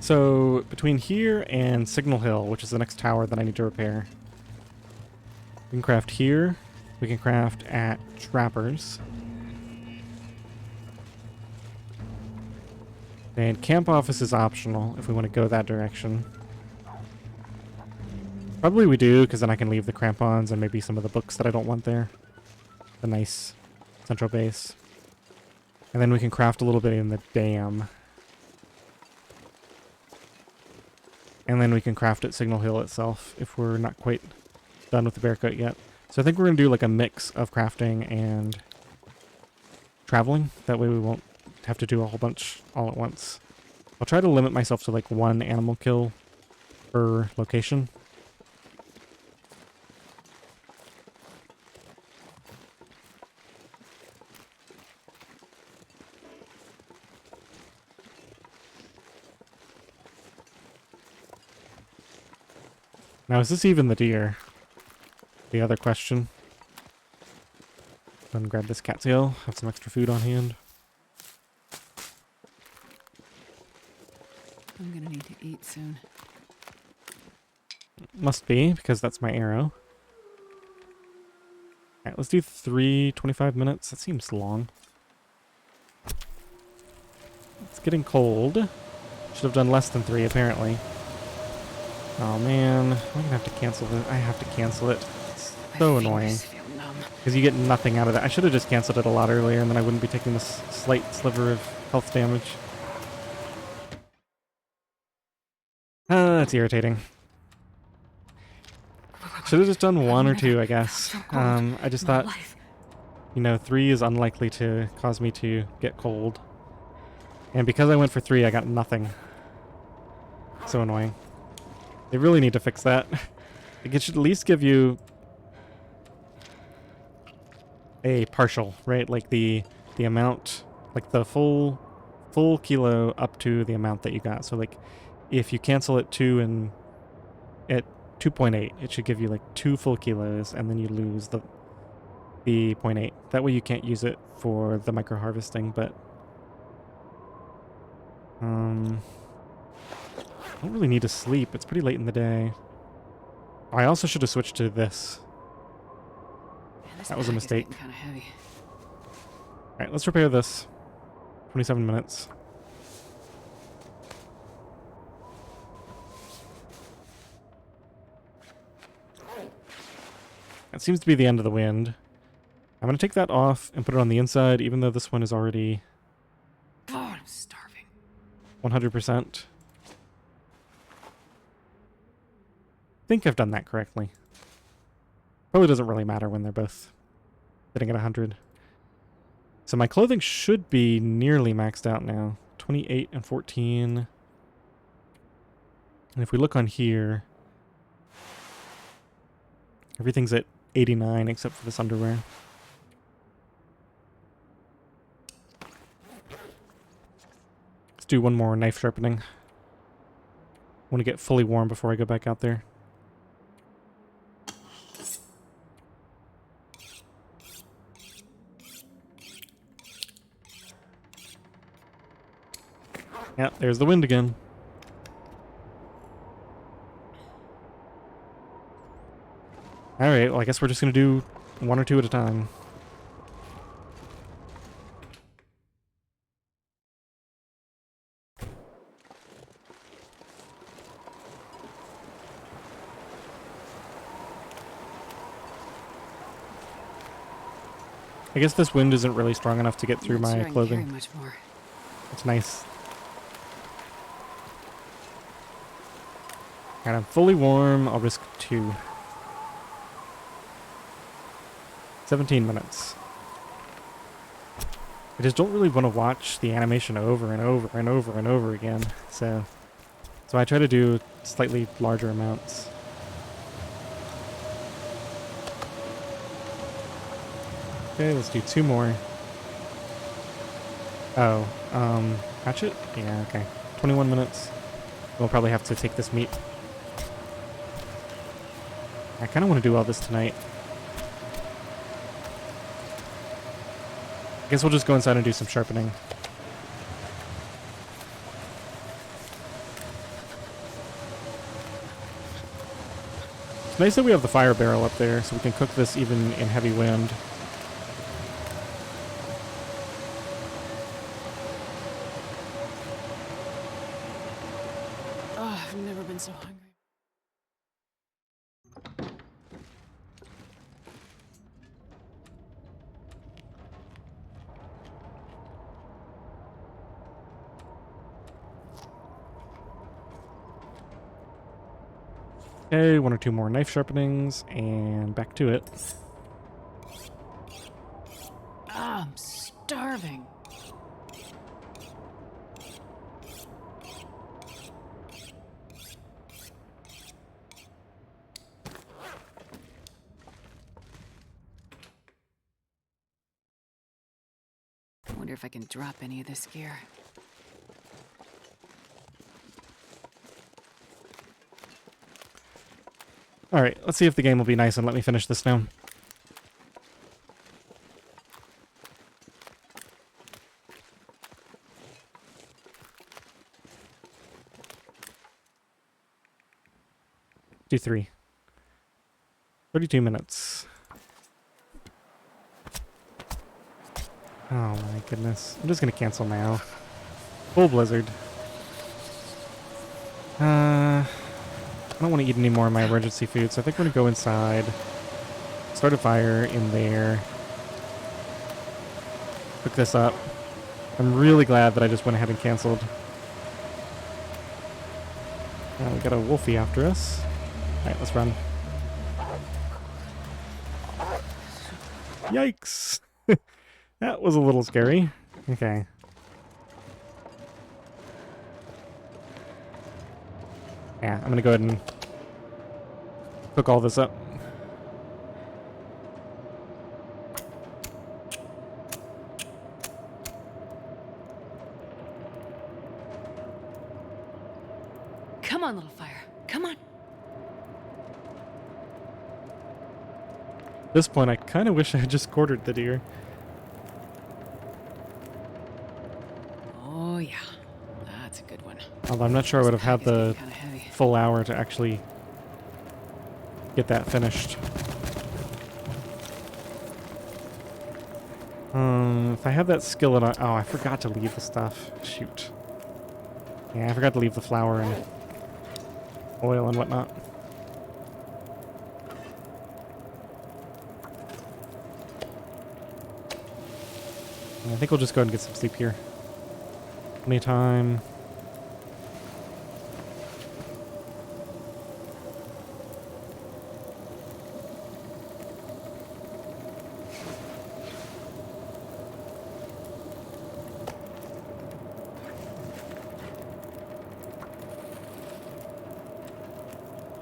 So between here and Signal Hill, which is the next tower that I need to repair, we can craft here. We can craft at Trappers. And camp office is optional if we want to go that direction. Probably we do, because then I can leave the crampons and maybe some of the books that I don't want there. The nice central base. And then we can craft a little bit in the dam. And then we can craft at Signal Hill itself if we're not quite done with the bear coat yet. So I think we're going to do like a mix of crafting and traveling. That way we won't have to do a whole bunch all at once. I'll try to limit myself to like 1 animal kill per location. Now, is this even the deer? The other question. Go and grab this cattail, have some extra food on hand. I'm gonna need to eat soon. Must be, because that's my arrow. Alright, let's do 25 minutes. That seems long. It's getting cold. Should have done less than 3, apparently. Oh man, I'm gonna have to cancel this. I have to cancel it. It's so annoying. Because you get nothing out of that. I should have just canceled it a lot earlier, and then I wouldn't be taking this slight sliver of health damage. That's irritating. Should have just done 1 or 2, I guess. I just thought, you know, 3 is unlikely to cause me to get cold. And because I went for 3, I got nothing. So annoying. They really need to fix that. It should at least give you a partial, right? Like the amount, like the full kilo up to the amount that you got. So like if you cancel it 2 and at 2.8, it should give you like 2 full kilos, and then you lose the 0.8. That way you can't use it for the micro harvesting, but I don't really need to sleep. It's pretty late in the day. Oh, I also should have switched to this. That was a mistake. Kind of heavy. All right, let's repair this. 27 minutes. That seems to be the end of the wind. I'm going to take that off and put it on the inside, even though this one is already God, I'm starving. 100%. I think I've done that correctly. Probably doesn't really matter when they're both sitting at 100. So my clothing should be nearly maxed out now. 28 and 14. And if we look on here, everything's at 89 except for this underwear. Let's do one more knife sharpening. I want to get fully warm before I go back out there. Yep, there's the wind again. Alright, well I guess we're just gonna do 1 or 2 at a time. I guess this wind isn't really strong enough to get through Not my sure I can clothing. carry much more. It's nice. And I'm fully warm. I'll risk 2. 17 minutes. I just don't really want to watch the animation over and over and over and over again. So I try to do slightly larger amounts. Okay, let's do 2 more. Oh, hatchet? Yeah, okay. 21 minutes. We'll probably have to take this meat. I kind of want to do all this tonight. I guess we'll just go inside and do some sharpening. It's nice that we have the fire barrel up there, so we can cook this even in heavy wind. Oh, I've never been so hungry. Okay, 1 or 2 more knife sharpenings, and back to it. Ah, I'm starving. I wonder if I can drop any of this gear. Alright, let's see if the game will be nice and let me finish this now. Do 3. 32 minutes. Oh my goodness. I'm just gonna cancel now. Full blizzard. I don't want to eat any more of my emergency food, so I think we're gonna go inside. Start a fire in there. Cook this up. I'm really glad that I just went ahead and canceled. We got a wolfie after us. Alright, let's run. Yikes! That was a little scary. Okay. Yeah, I'm gonna go ahead and cook all this up. Come on, little fire. Come on. At this point, I kind of wish I had just quartered the deer. Oh, yeah. That's a good one. Although I'm not sure I would have had the Kind of heavy. full hour to actually get that finished. If I have that skillet on... Oh, I forgot to leave the stuff. Shoot. Yeah, I forgot to leave the flour and oil and whatnot. I think we'll just go ahead and get some sleep here. Plenty of time.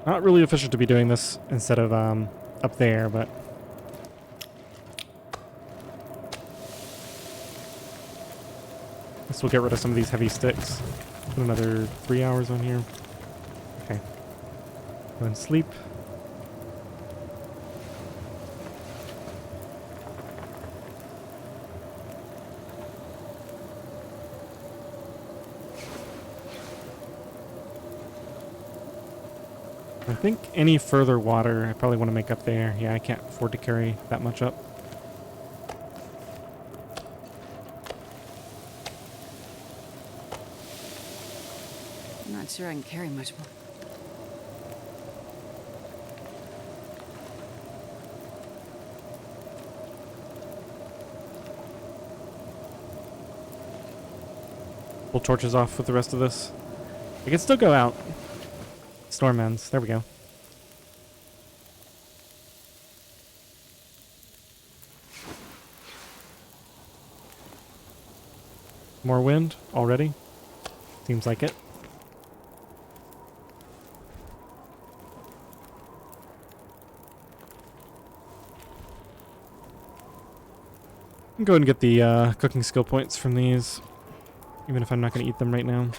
Not really efficient to be doing this instead of up there, but guess we'll get rid of some of these heavy sticks. Put another 3 hours on here. Okay. Go and sleep. I think any further water I probably want to make up there. Yeah, I can't afford to carry that much up. I'm not sure I can carry much more. Pull torches off with the rest of this. I can still go out. Storm ends. There we go. More wind already? Seems like it. I'll go ahead and get the cooking skill points from these, even if I'm not going to eat them right now.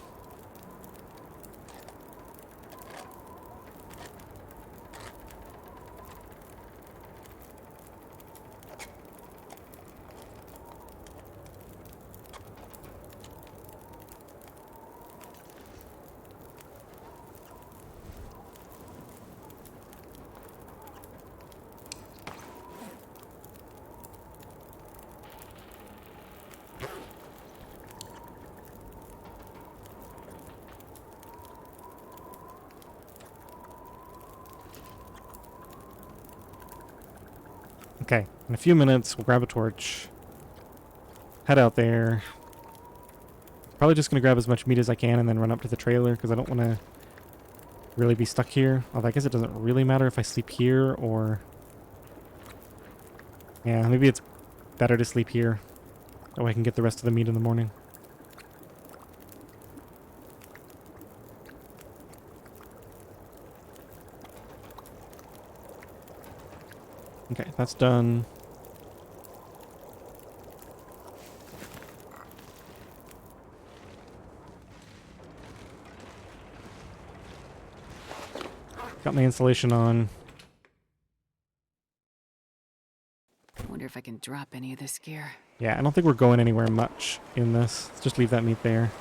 Okay, in a few minutes, we'll grab a torch. Head out there. Probably just going to grab as much meat as I can and then run up to the trailer because I don't want to really be stuck here. Although I guess it doesn't really matter if I sleep here or... Yeah, maybe it's better to sleep here. That way I can get the rest of the meat in the morning. Okay, that's done. Got my installation on. I wonder if I can drop any of this gear. Yeah, I don't think we're going anywhere much in this. Let's just leave that meat there.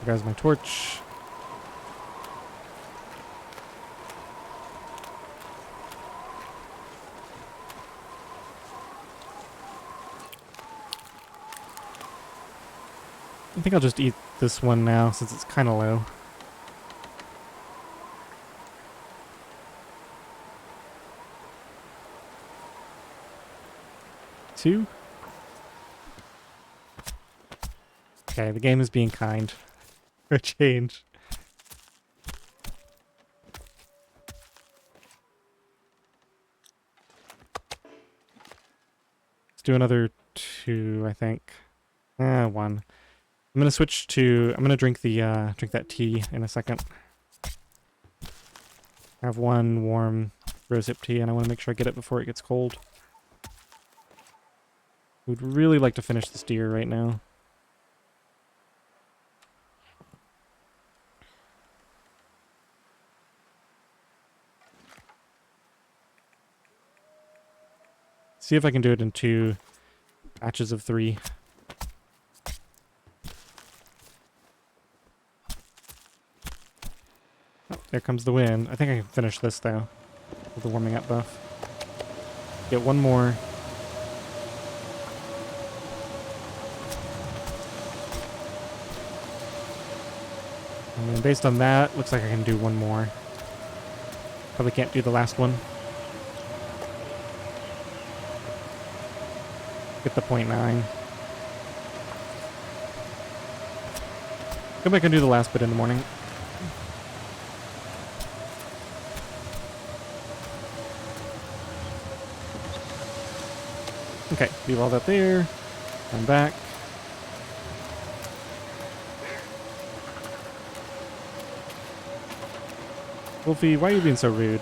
There's my torch. I think I'll just eat this one now since it's kind of low. Two. Okay, the game is being kind. For a change. Let's do another 2, I think. 1. I'm gonna switch to... I'm gonna drink the drink that tea in a second. I have 1 warm rosehip tea, and I want to make sure I get it before it gets cold. We'd really like to finish this deer right now. See if I can do it in 2 batches of 3. Oh, there comes the wind. I think I can finish this, though, with the warming up buff. Get 1 more. And then based on that, looks like I can do 1 more. Probably can't do the last one. Get the 0.9. Come back and do the last bit in the morning. Okay, leave all that there. I'm back. Wolfie, why are you being so rude?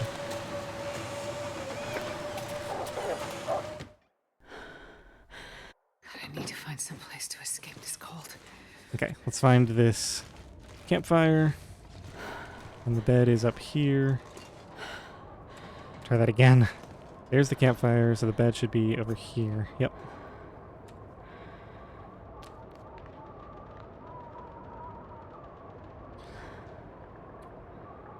I need to find some place to escape this cold. Okay, let's find this campfire. And the bed is up here. Try that again. There's the campfire, so the bed should be over here. Yep.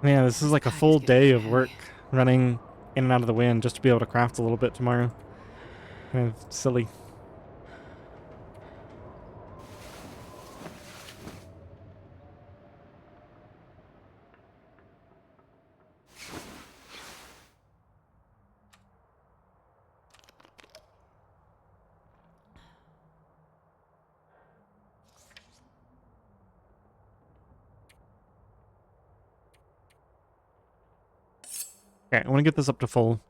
Man, this is like a full day of work running in and out of the wind just to be able to craft a little bit tomorrow. Kind of silly. Okay, I want to get this up to full.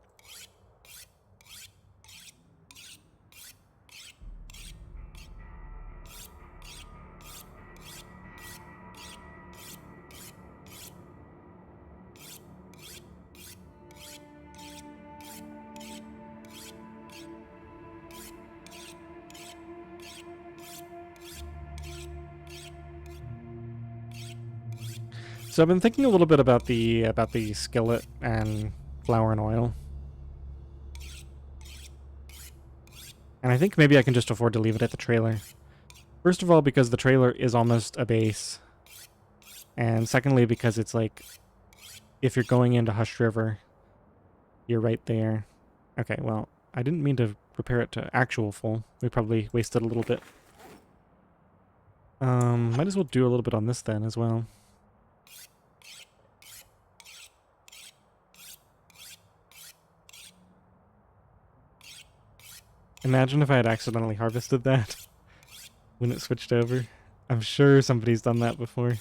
So I've been thinking a little bit about the skillet and flour and oil. And I think maybe I can just afford to leave it at the trailer. First of all, because the trailer is almost a base. And secondly, because it's like, if you're going into Hush River, you're right there. Okay, well, I didn't mean to prepare it to actual full. We probably wasted a little bit. Might as well do a little bit on this then as well. Imagine if I had accidentally harvested that when it switched over. I'm sure somebody's done that before.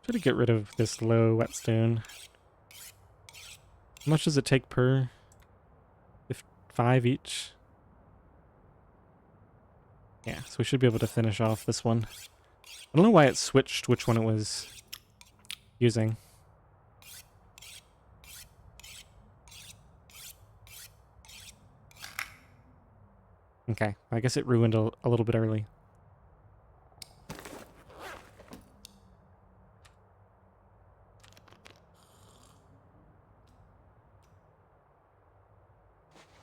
Try to get rid of this low whetstone. How much does it take per? 5 each? Yeah, so we should be able to finish off this one. I don't know why it switched which one it was using. Okay, I guess it ruined a little bit early.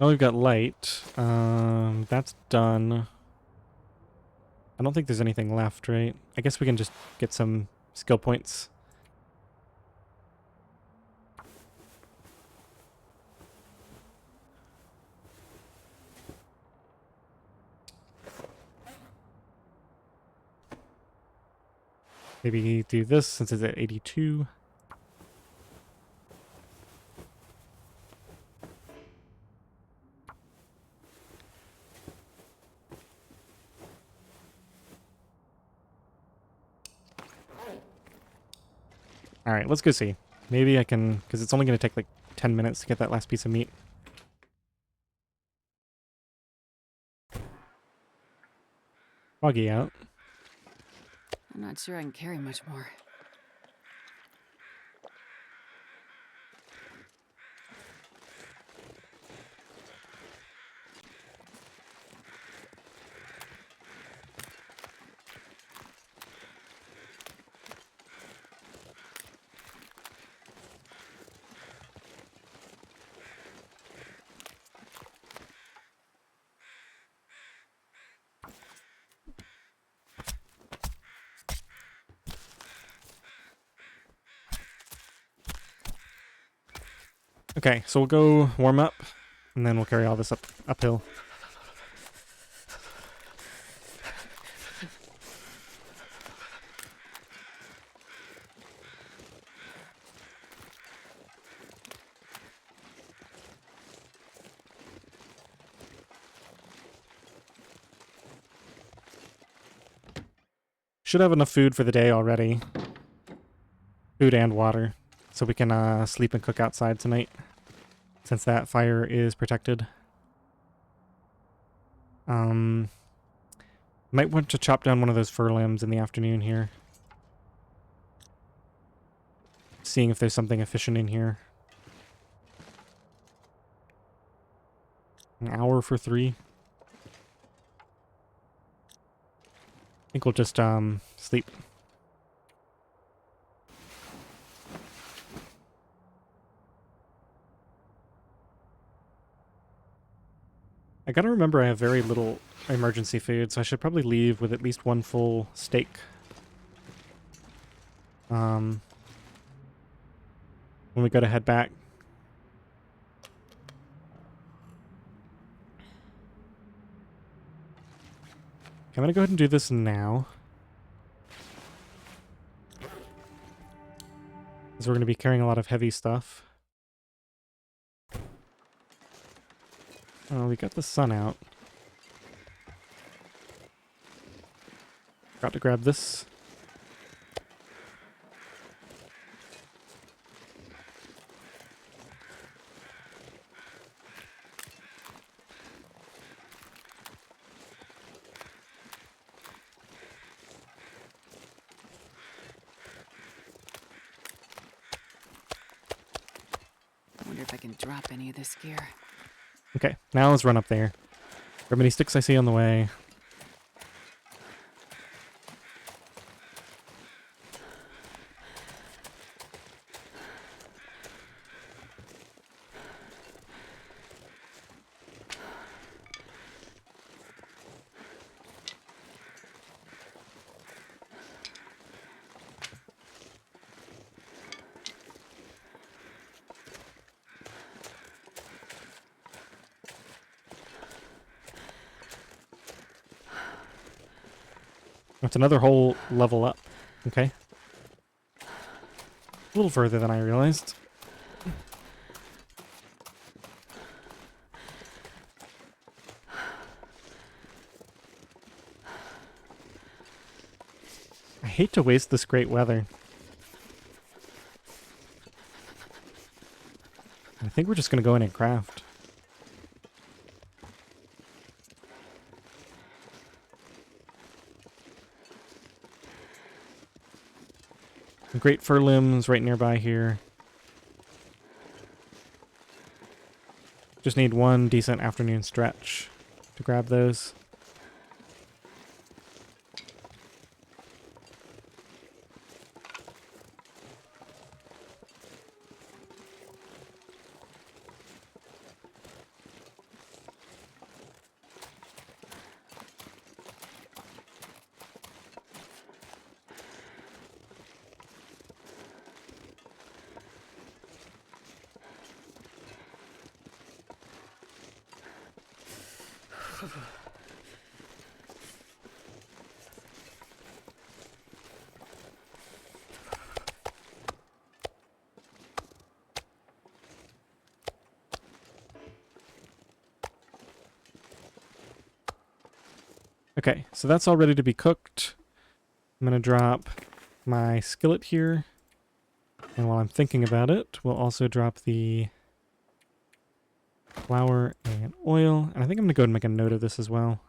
Well, we've got light. That's done. I don't think there's anything left, right? I guess we can just get some skill points. Maybe do this since it's at 82. Alright, let's go see. Maybe I can, because it's only going to take like 10 minutes to get that last piece of meat. Foggy out. I'm not sure I can carry much more. Okay, so we'll go warm up, and then we'll carry all this uphill. Should have enough food for the day already. Food and water. So we can sleep and cook outside tonight, since that fire is protected. Might want to chop down one of those fir limbs in the afternoon here. Seeing if there's something efficient in here. An hour for 3. I think we'll just sleep. I gotta remember I have very little emergency food, so I should probably leave with at least one full steak. When we go to head back. I'm gonna go ahead and do this now. Because we're gonna be carrying a lot of heavy stuff. Oh, we got the sun out. Got to grab this. I wonder if I can drop any of this gear. Okay, now let's run up there. Grab any sticks I see on the way. That's another whole level up. Okay. A little further than I realized. I hate to waste this great weather. I think we're just going to go in and craft. Some great fir limbs right nearby here. Just need one decent afternoon stretch to grab those. Okay, so that's all ready to be cooked. I'm going to drop my skillet here. And while I'm thinking about it, we'll also drop the flour and oil. And I think I'm going to go and make a note of this as well.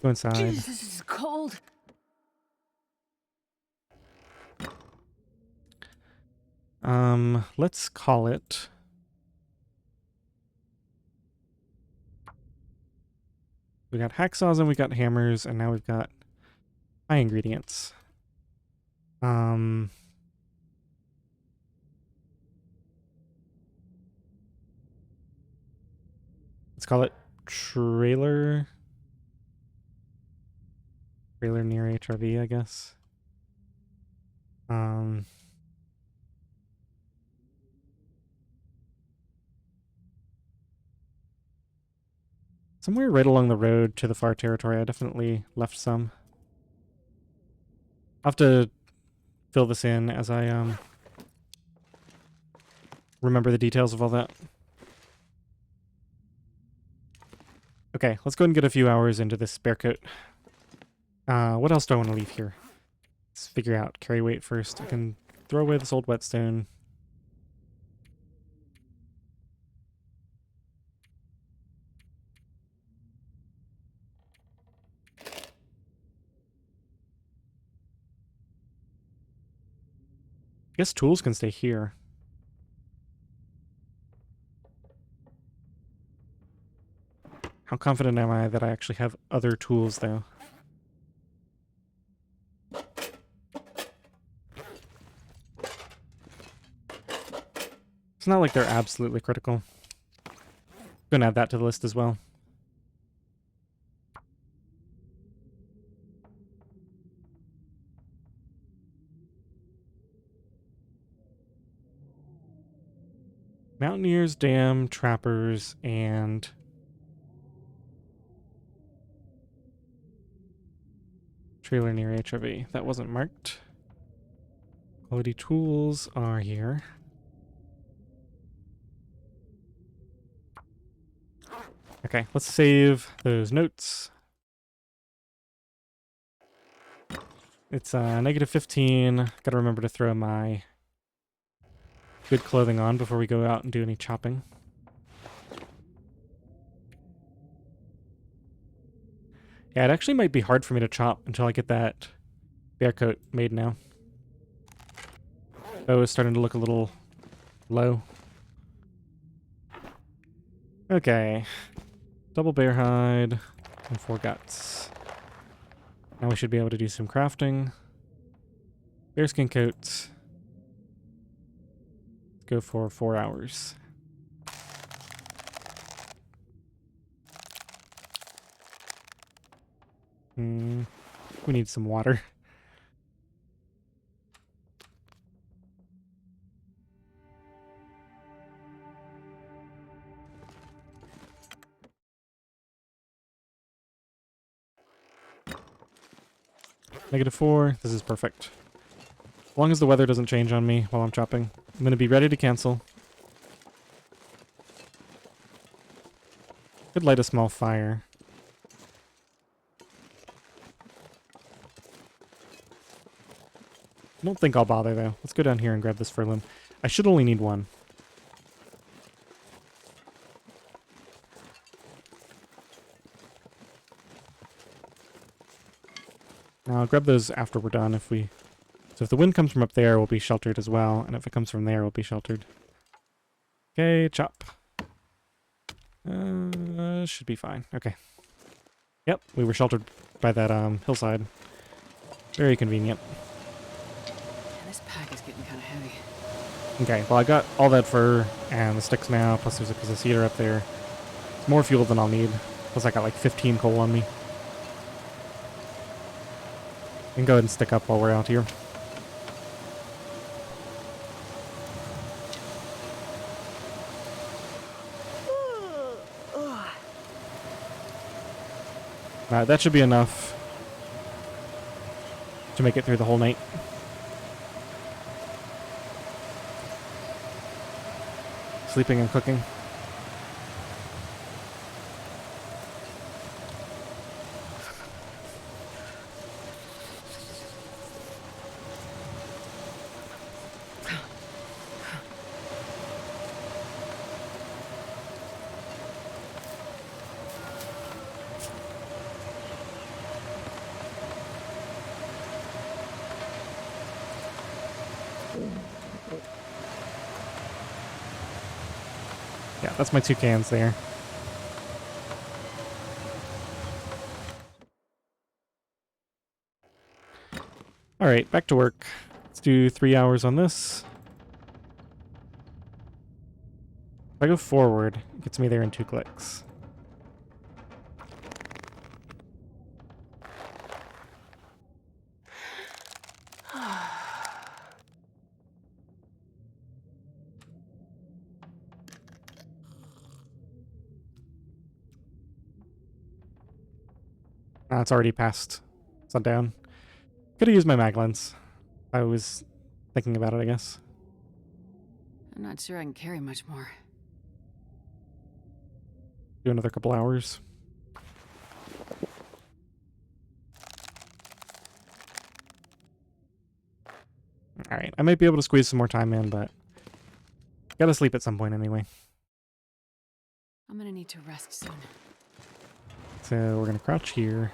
Go inside. Jesus, this is cold. Let's call it... We got hacksaws and we got hammers, and now we've got high ingredients. Let's call it trailer near HRV, I guess. Somewhere right along the road to the far territory, I definitely left some. I'll have to fill this in as I remember the details of all that. Okay, let's go and get a few hours into this spare coat. What else do I want to leave here? Let's figure out carry weight first. I can throw away this old whetstone. I guess tools can stay here. How confident am I that I actually have other tools, though? It's not like they're absolutely critical. Gonna add that to the list as well. Mountaineers, dam, trappers, and... trailer near HRV. That wasn't marked. Quality tools are here. Okay, let's save those notes. It's -15. Gotta remember to throw my good clothing on before we go out and do any chopping. Yeah, it actually might be hard for me to chop until I get that bear coat made now. Oh, it's starting to look a little low. Okay. Double bear hide and 4 guts. Now we should be able to do some crafting. Bearskin coats. Go for 4 hours. We need some water. -4. This is perfect. As long as the weather doesn't change on me while I'm chopping. I'm going to be ready to cancel. Could light a small fire. I don't think I'll bother, though. Let's go down here and grab this fir limb. I should only need one. Now, I'll grab those after we're done. So if the wind comes from up there, we'll be sheltered as well. And if it comes from there, we'll be sheltered. Okay, chop. Should be fine. Okay. Yep, we were sheltered by that hillside. Very convenient. Yeah, this pack is getting kind of heavy. Okay, well I got all that fur and the sticks now, plus there's a piece of cedar up there. It's more fuel than I'll need. Plus I got like 15 coal on me. We can go ahead and stick up while we're out here. That should be enough to make it through the whole night. Sleeping and cooking. Yeah, that's my 2 cans there. Alright, back to work. Let's do 3 hours on this. If I go forward, it gets me there in 2 clicks. It's already past sundown. Could have used my mag lens. I was thinking about it, I guess. I'm not sure I can carry much more. Do another couple hours. Alright, I might be able to squeeze some more time in, but gotta sleep at some point anyway. I'm gonna need to rest soon. So we're gonna crouch here.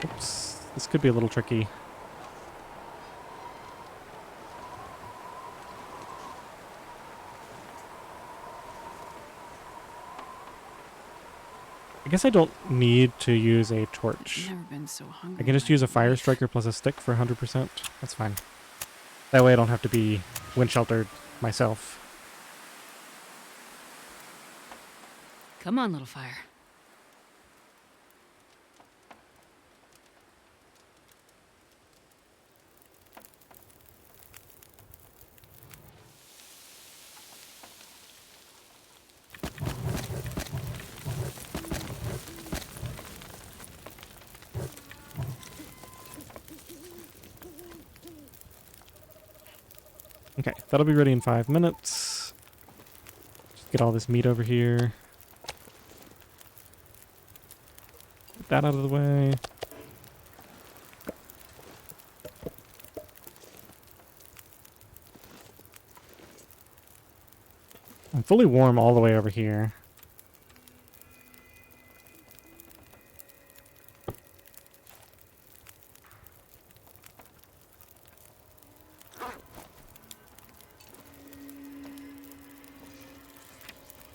Oops, this could be a little tricky. I guess I don't need to use a torch. I've never been so hungry. I can just use a fire striker plus a stick for 100%. That's fine. That way I don't have to be wind sheltered myself. Come on, little fire. Okay, that'll be ready in 5 minutes. Just get all this meat over here. Get that out of the way. I'm fully warm all the way over here.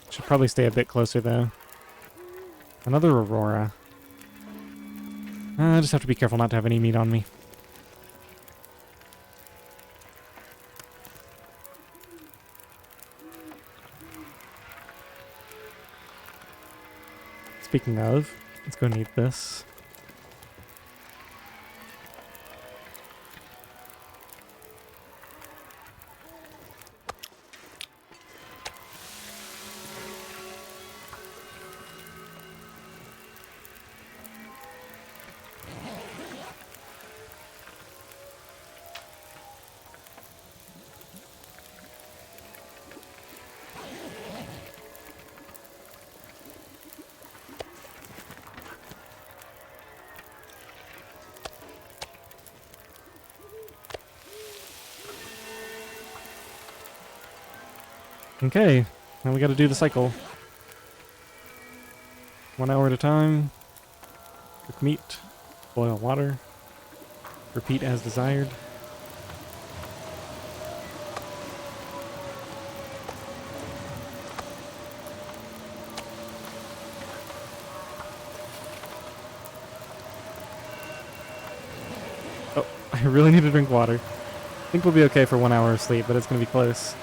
Should probably stay a bit closer though. Another Aurora. I just have to be careful not to have any meat on me. Speaking of, let's go and eat this. Okay, now we gotta do the cycle. 1 hour at a time. Cook meat. Boil water. Repeat as desired. Oh, I really need to drink water. I think we'll be okay for 1 hour of sleep, but it's gonna be close.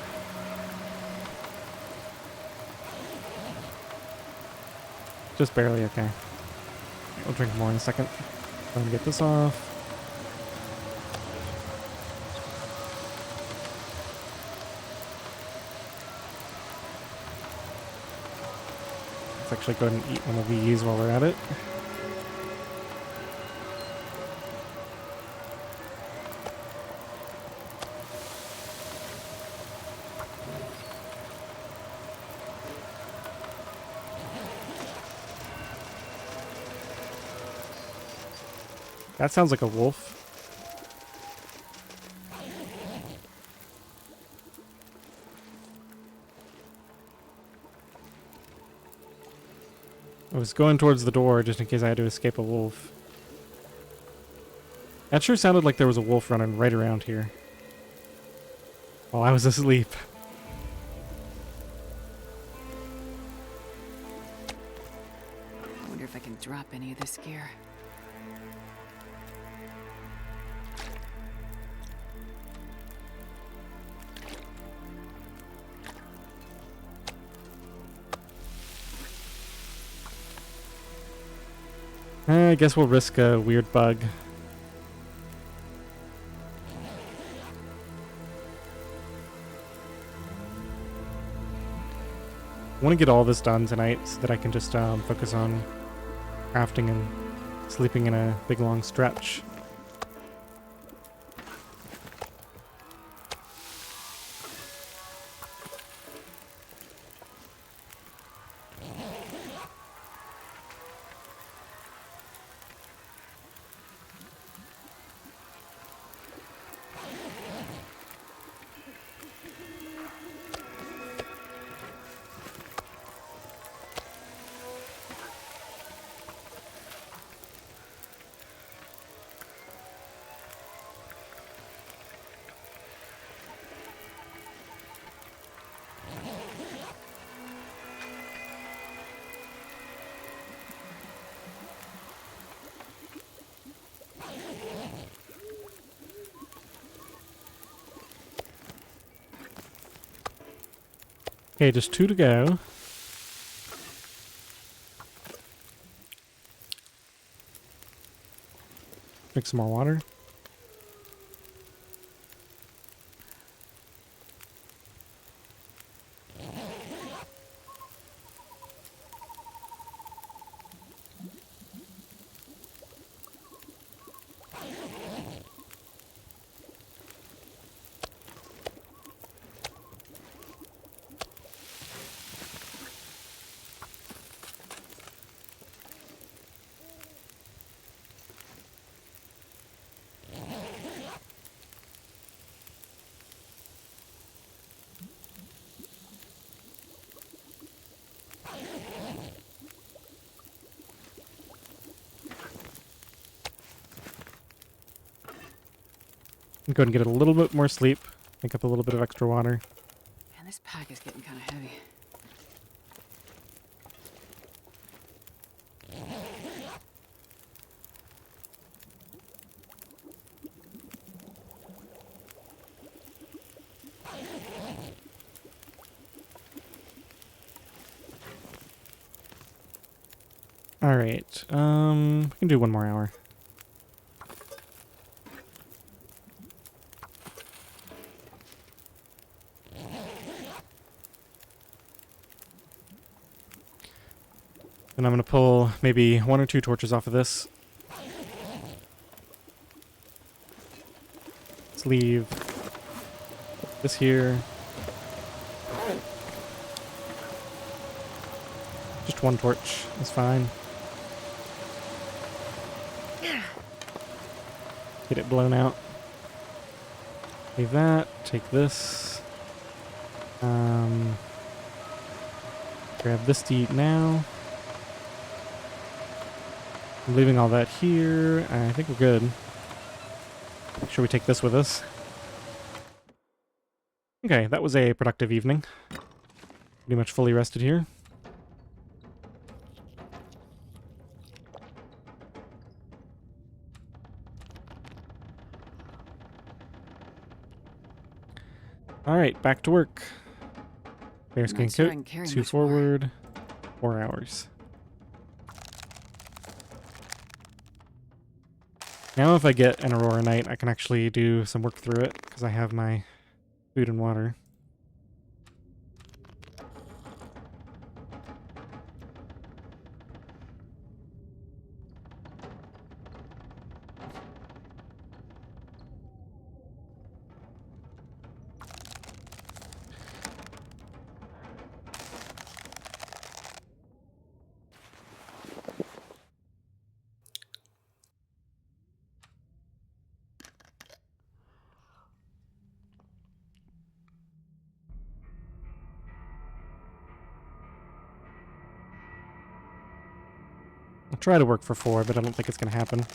Just barely okay. We'll drink more in a second. Let me get this off. Let's actually go ahead and eat one of these while we're at it. That sounds like a wolf. I was going towards the door just in case I had to escape a wolf. That sure sounded like there was a wolf running right around here while I was asleep. I wonder if I can drop any of this gear. I guess we'll risk a weird bug. I want to get all this done tonight so that I can just focus on crafting and sleeping in a big long stretch. Okay, just 2 to go. Drink some more water. Go ahead and get a little bit more sleep. Make up a little bit of extra water. Man, this pack is getting kind of heavy. All right. We can do 1 more hour. And I'm going to pull maybe 1 or 2 torches off of this. Let's leave this here. Just 1 torch is fine. Get it blown out. Leave that. Take this. Um, grab this to eat now. I'm leaving all that here. I think we're good. Make sure we take this with us. Okay, that was a productive evening. Pretty much fully rested here. Alright, back to work. Bearskin Not sure I coat, can carry 2 much more. forward, 4 hours. Now if I get an Aurora night, I can actually do some work through it, because I have my food and water. I'll try to work for 4, but I don't think it's going to happen.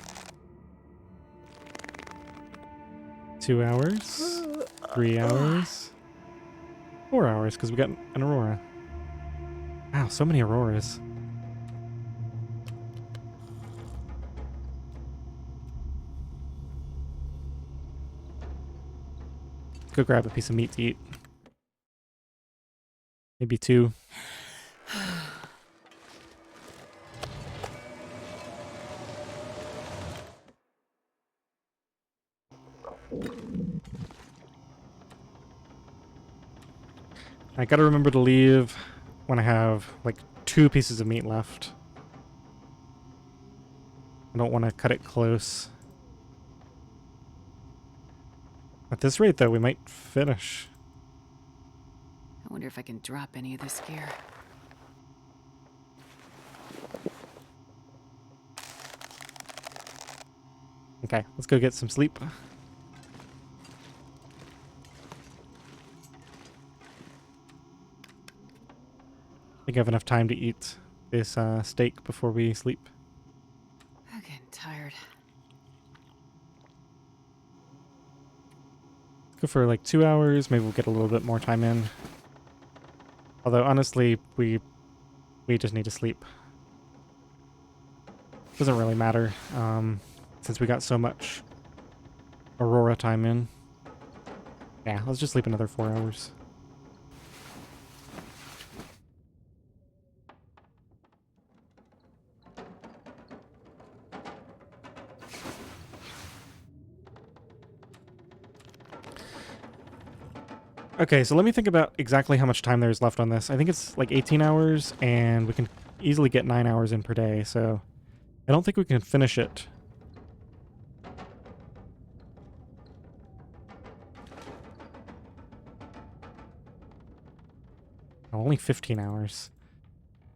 2 hours, 3 hours, 4 hours, because we got an Aurora. Wow, so many Auroras. Go grab a piece of meat to eat. Maybe 2. I gotta remember to leave when I have, like, 2 pieces of meat left. I don't want to cut it close. At this rate, though, we might finish. I wonder if I can drop any of this gear. Okay, let's go get some sleep. I think I have enough time to eat this steak before we sleep. I'm getting tired. Go for like 2 hours. Maybe we'll get a little bit more time in. Although honestly, we just need to sleep. Doesn't really matter, since we got so much Aurora time in. Yeah, let's just sleep another 4 hours. Okay, so let me think about exactly how much time there's left on this. I think it's like 18 hours, and we can easily get 9 hours in per day, so I don't think we can finish it. Only 15 hours.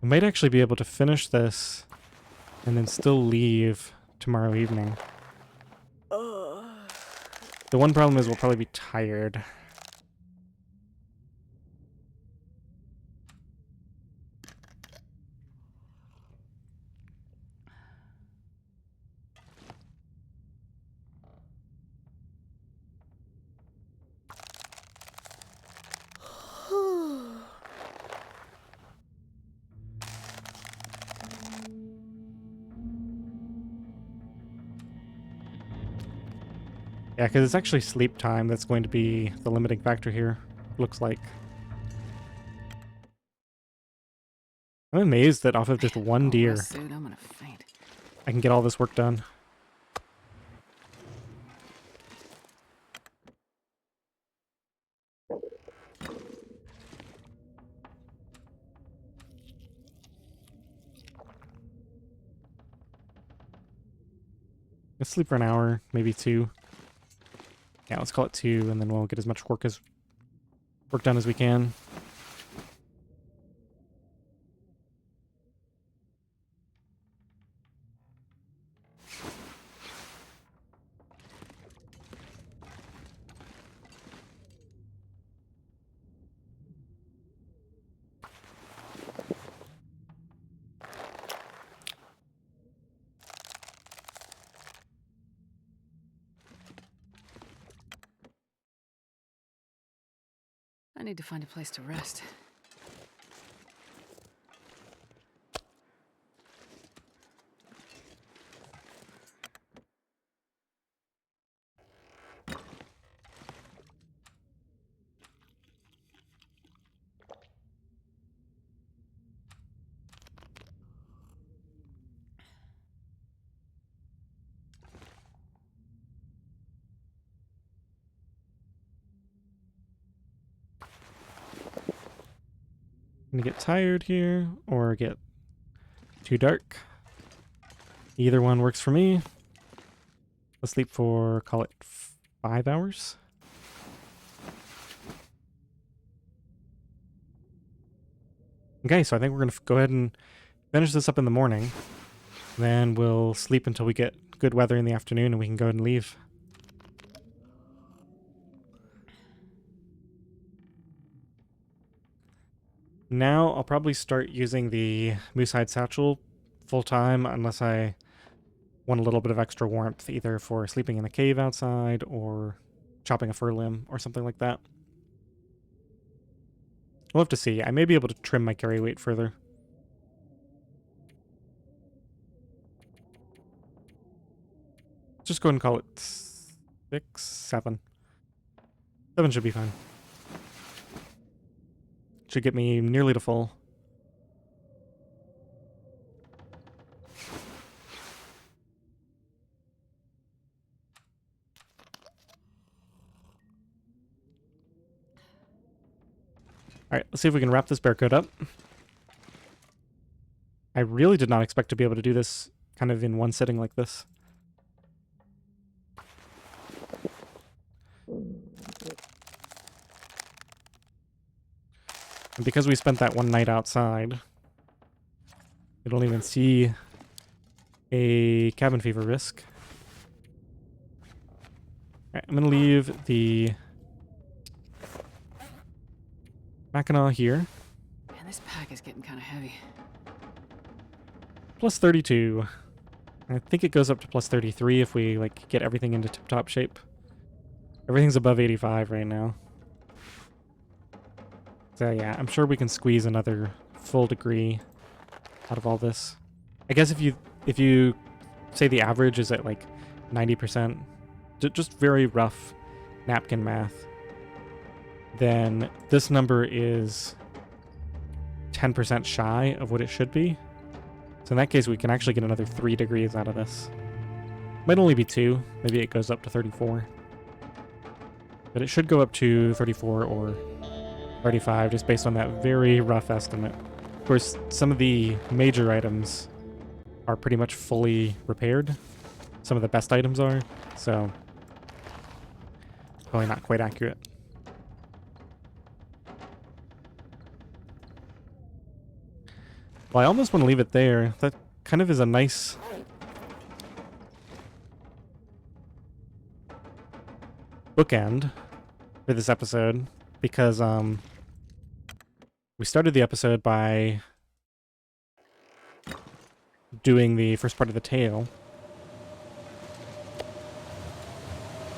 We might actually be able to finish this and then still leave tomorrow evening. The one problem is we'll probably be tired. Yeah, because it's actually sleep time that's going to be the limiting factor here, looks like. I'm amazed that off of just one deer, Suit, I'm gonna faint. I can get all this work done. Let's sleep for an hour, maybe 2. Yeah, let's call it 2, and then we'll get as much work done as we can. I need to find a place to rest. I'm gonna get tired here, or get too dark. Either one works for me. Let's sleep for, call it 5 hours. Okay, so I think we're gonna go ahead and finish this up in the morning. Then we'll sleep until we get good weather in the afternoon and we can go ahead and leave. Now I'll probably start using the moose-hide satchel full-time unless I want a little bit of extra warmth, either for sleeping in a cave outside or chopping a fur limb or something like that. We'll have to see. I may be able to trim my carry weight further. Just go ahead and call it 6, 7. 7 should be fine. Should get me nearly to full. Alright, let's see if we can wrap this bear coat up. I really did not expect to be able to do this kind of in one sitting like this. And because we spent that one night outside, we don't even see a cabin fever risk. Alright, I'm going to leave the Mackinaw here. Man, this pack is getting kind of heavy. Plus 32. I think it goes up to plus 33 if we like get everything into tip-top shape. Everything's above 85 right now. So yeah, I'm sure we can squeeze another full degree out of all this. I guess if you say the average is at like 90%, just very rough napkin math, then this number is 10% shy of what it should be. So in that case, we can actually get another 3 degrees out of this. Might only be 2. Maybe it goes up to 34. But it should go up to 34 or 35, just based on that very rough estimate. Of course, some of the major items are pretty much fully repaired. Some of the best items are, so probably not quite accurate. Well, I almost want to leave it there. That kind of is a nice bookend for this episode, because we started the episode by doing the first part of the tale,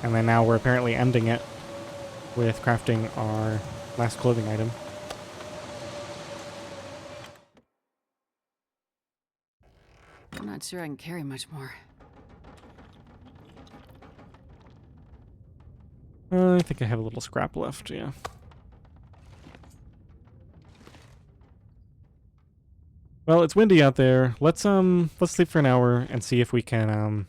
and then now we're apparently ending it with crafting our last clothing item. I'm not sure I can carry much more. I think I have a little scrap left, yeah. Well, it's windy out there. Let's sleep for an hour and see if we can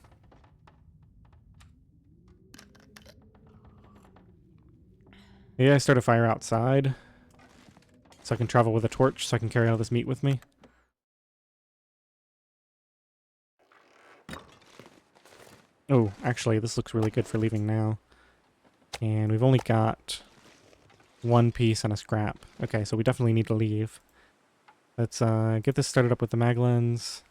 maybe I start a fire outside so I can travel with a torch so I can carry all this meat with me. Oh, actually, this looks really good for leaving now. And we've only got 1 piece and a scrap. Okay, so we definitely need to leave. Let's get this started up with the mag lens.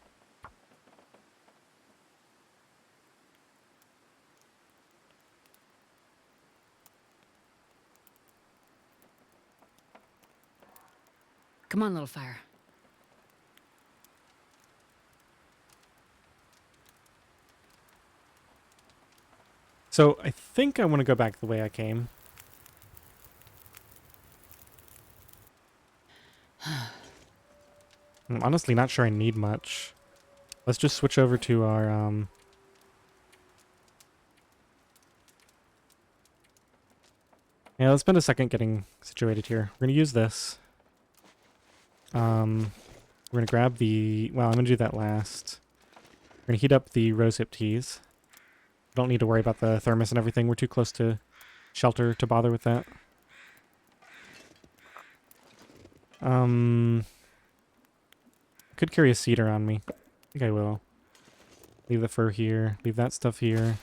Come on, little fire. So I think I want to go back the way I came. I'm honestly not sure I need much. Let's just switch over to our, yeah, let's spend a second getting situated here. We're gonna use this. We're gonna grab the, well, I'm gonna do that last. We're gonna heat up the rosehip teas. Don't need to worry about the thermos and everything. We're too close to shelter to bother with that. Could carry a cedar on me. I think I will. Leave the fur here. Leave that stuff here.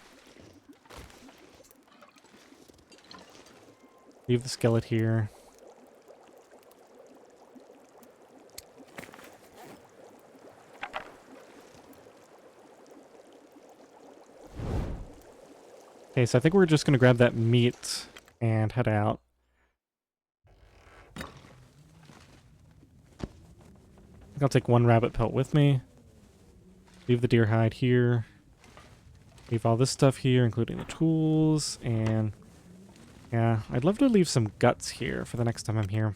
Leave the skillet here. Okay, so I think we're just going to grab that meat and head out. I think I'll take one rabbit pelt with me. Leave the deer hide here. Leave all this stuff here, including the tools. And yeah, I'd love to leave some guts here for the next time I'm here.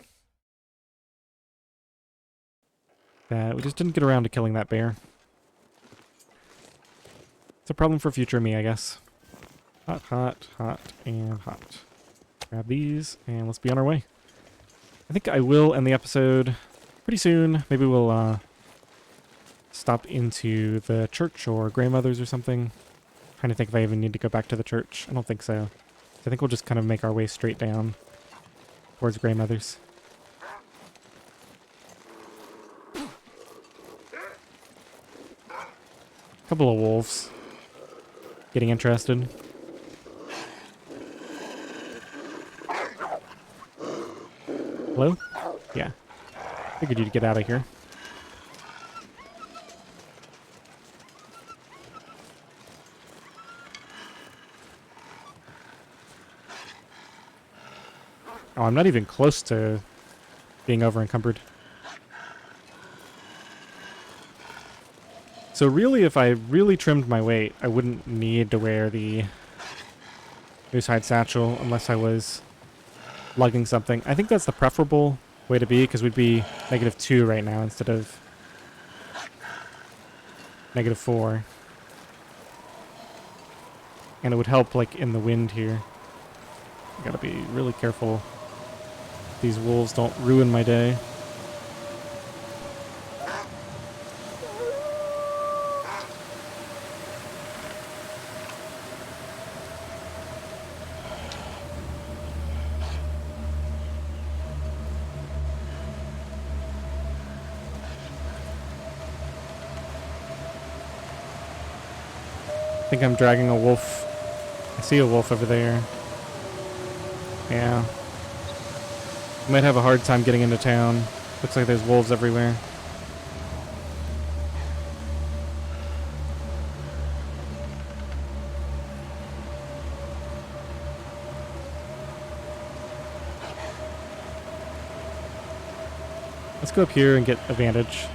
We just didn't get around to killing that bear. It's a problem for future me, I guess. Hot, hot, hot, and hot. Grab these, and let's be on our way. I think I will end the episode pretty soon. Maybe we'll stop into the church or grandmother's or something. Trying to think if I even need to go back to the church. I don't think so. I think we'll just kind of make our way straight down towards grandmother's. Couple of wolves getting interested. Hello? Yeah. Figured you'd get out of here. Oh, I'm not even close to being over encumbered. So really, if I really trimmed my weight, I wouldn't need to wear the moose hide satchel unless I was lugging something. I think that's the preferable way to be, because we'd be -2 right now instead of -4. And it would help, like, in the wind here. I gotta be really careful these wolves don't ruin my day. I think I'm dragging a wolf. I see a wolf over there. Yeah. Might have a hard time getting into town. Looks like there's wolves everywhere. Let's go up here and get a vantage.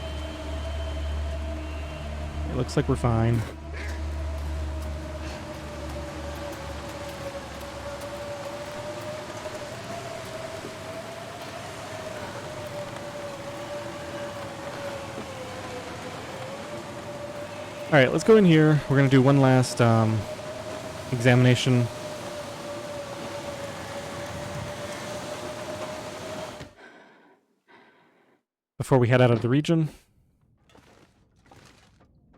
It looks like we're fine. Alright, let's go in here. We're going to do one last examination. Before we head out of the region.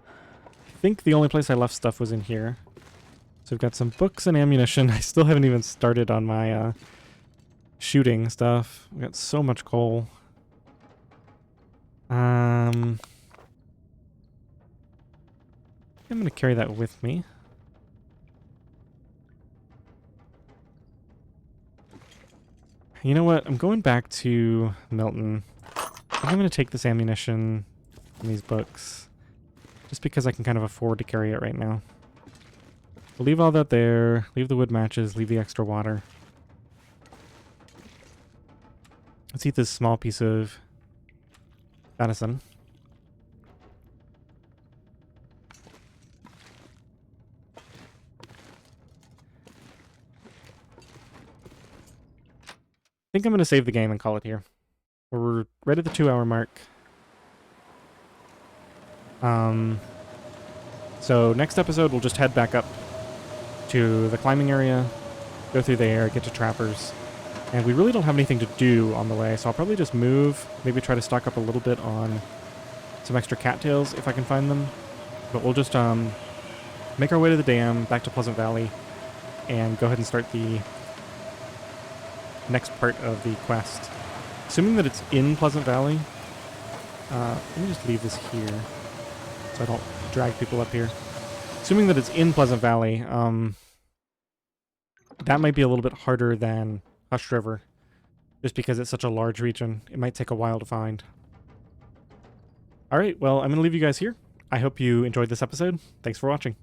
I think the only place I left stuff was in here. So we've got some books and ammunition. I still haven't even started on my shooting stuff. We've got so much coal. I'm going to carry that with me. You know what? I'm going back to Milton. I'm going to take this ammunition and these books. Just because I can kind of afford to carry it right now. We'll leave all that there. Leave the wood matches. Leave the extra water. Let's eat this small piece of venison. I think I'm going to save the game and call it here. We're right at the 2-hour mark. So next episode, we'll just head back up to the climbing area, go through there, get to trappers. And we really don't have anything to do on the way, so I'll probably just move, maybe try to stock up a little bit on some extra cattails if I can find them. But we'll just make our way to the dam, back to Pleasant Valley, and go ahead and start the next part of the quest. Assuming that it's in Pleasant Valley, let me just leave this here so I don't drag people up here. Assuming that it's in Pleasant Valley, that might be a little bit harder than Hush River, just because it's such a large region. It might take a while to find. Alright, well, I'm going to leave you guys here. I hope you enjoyed this episode. Thanks for watching.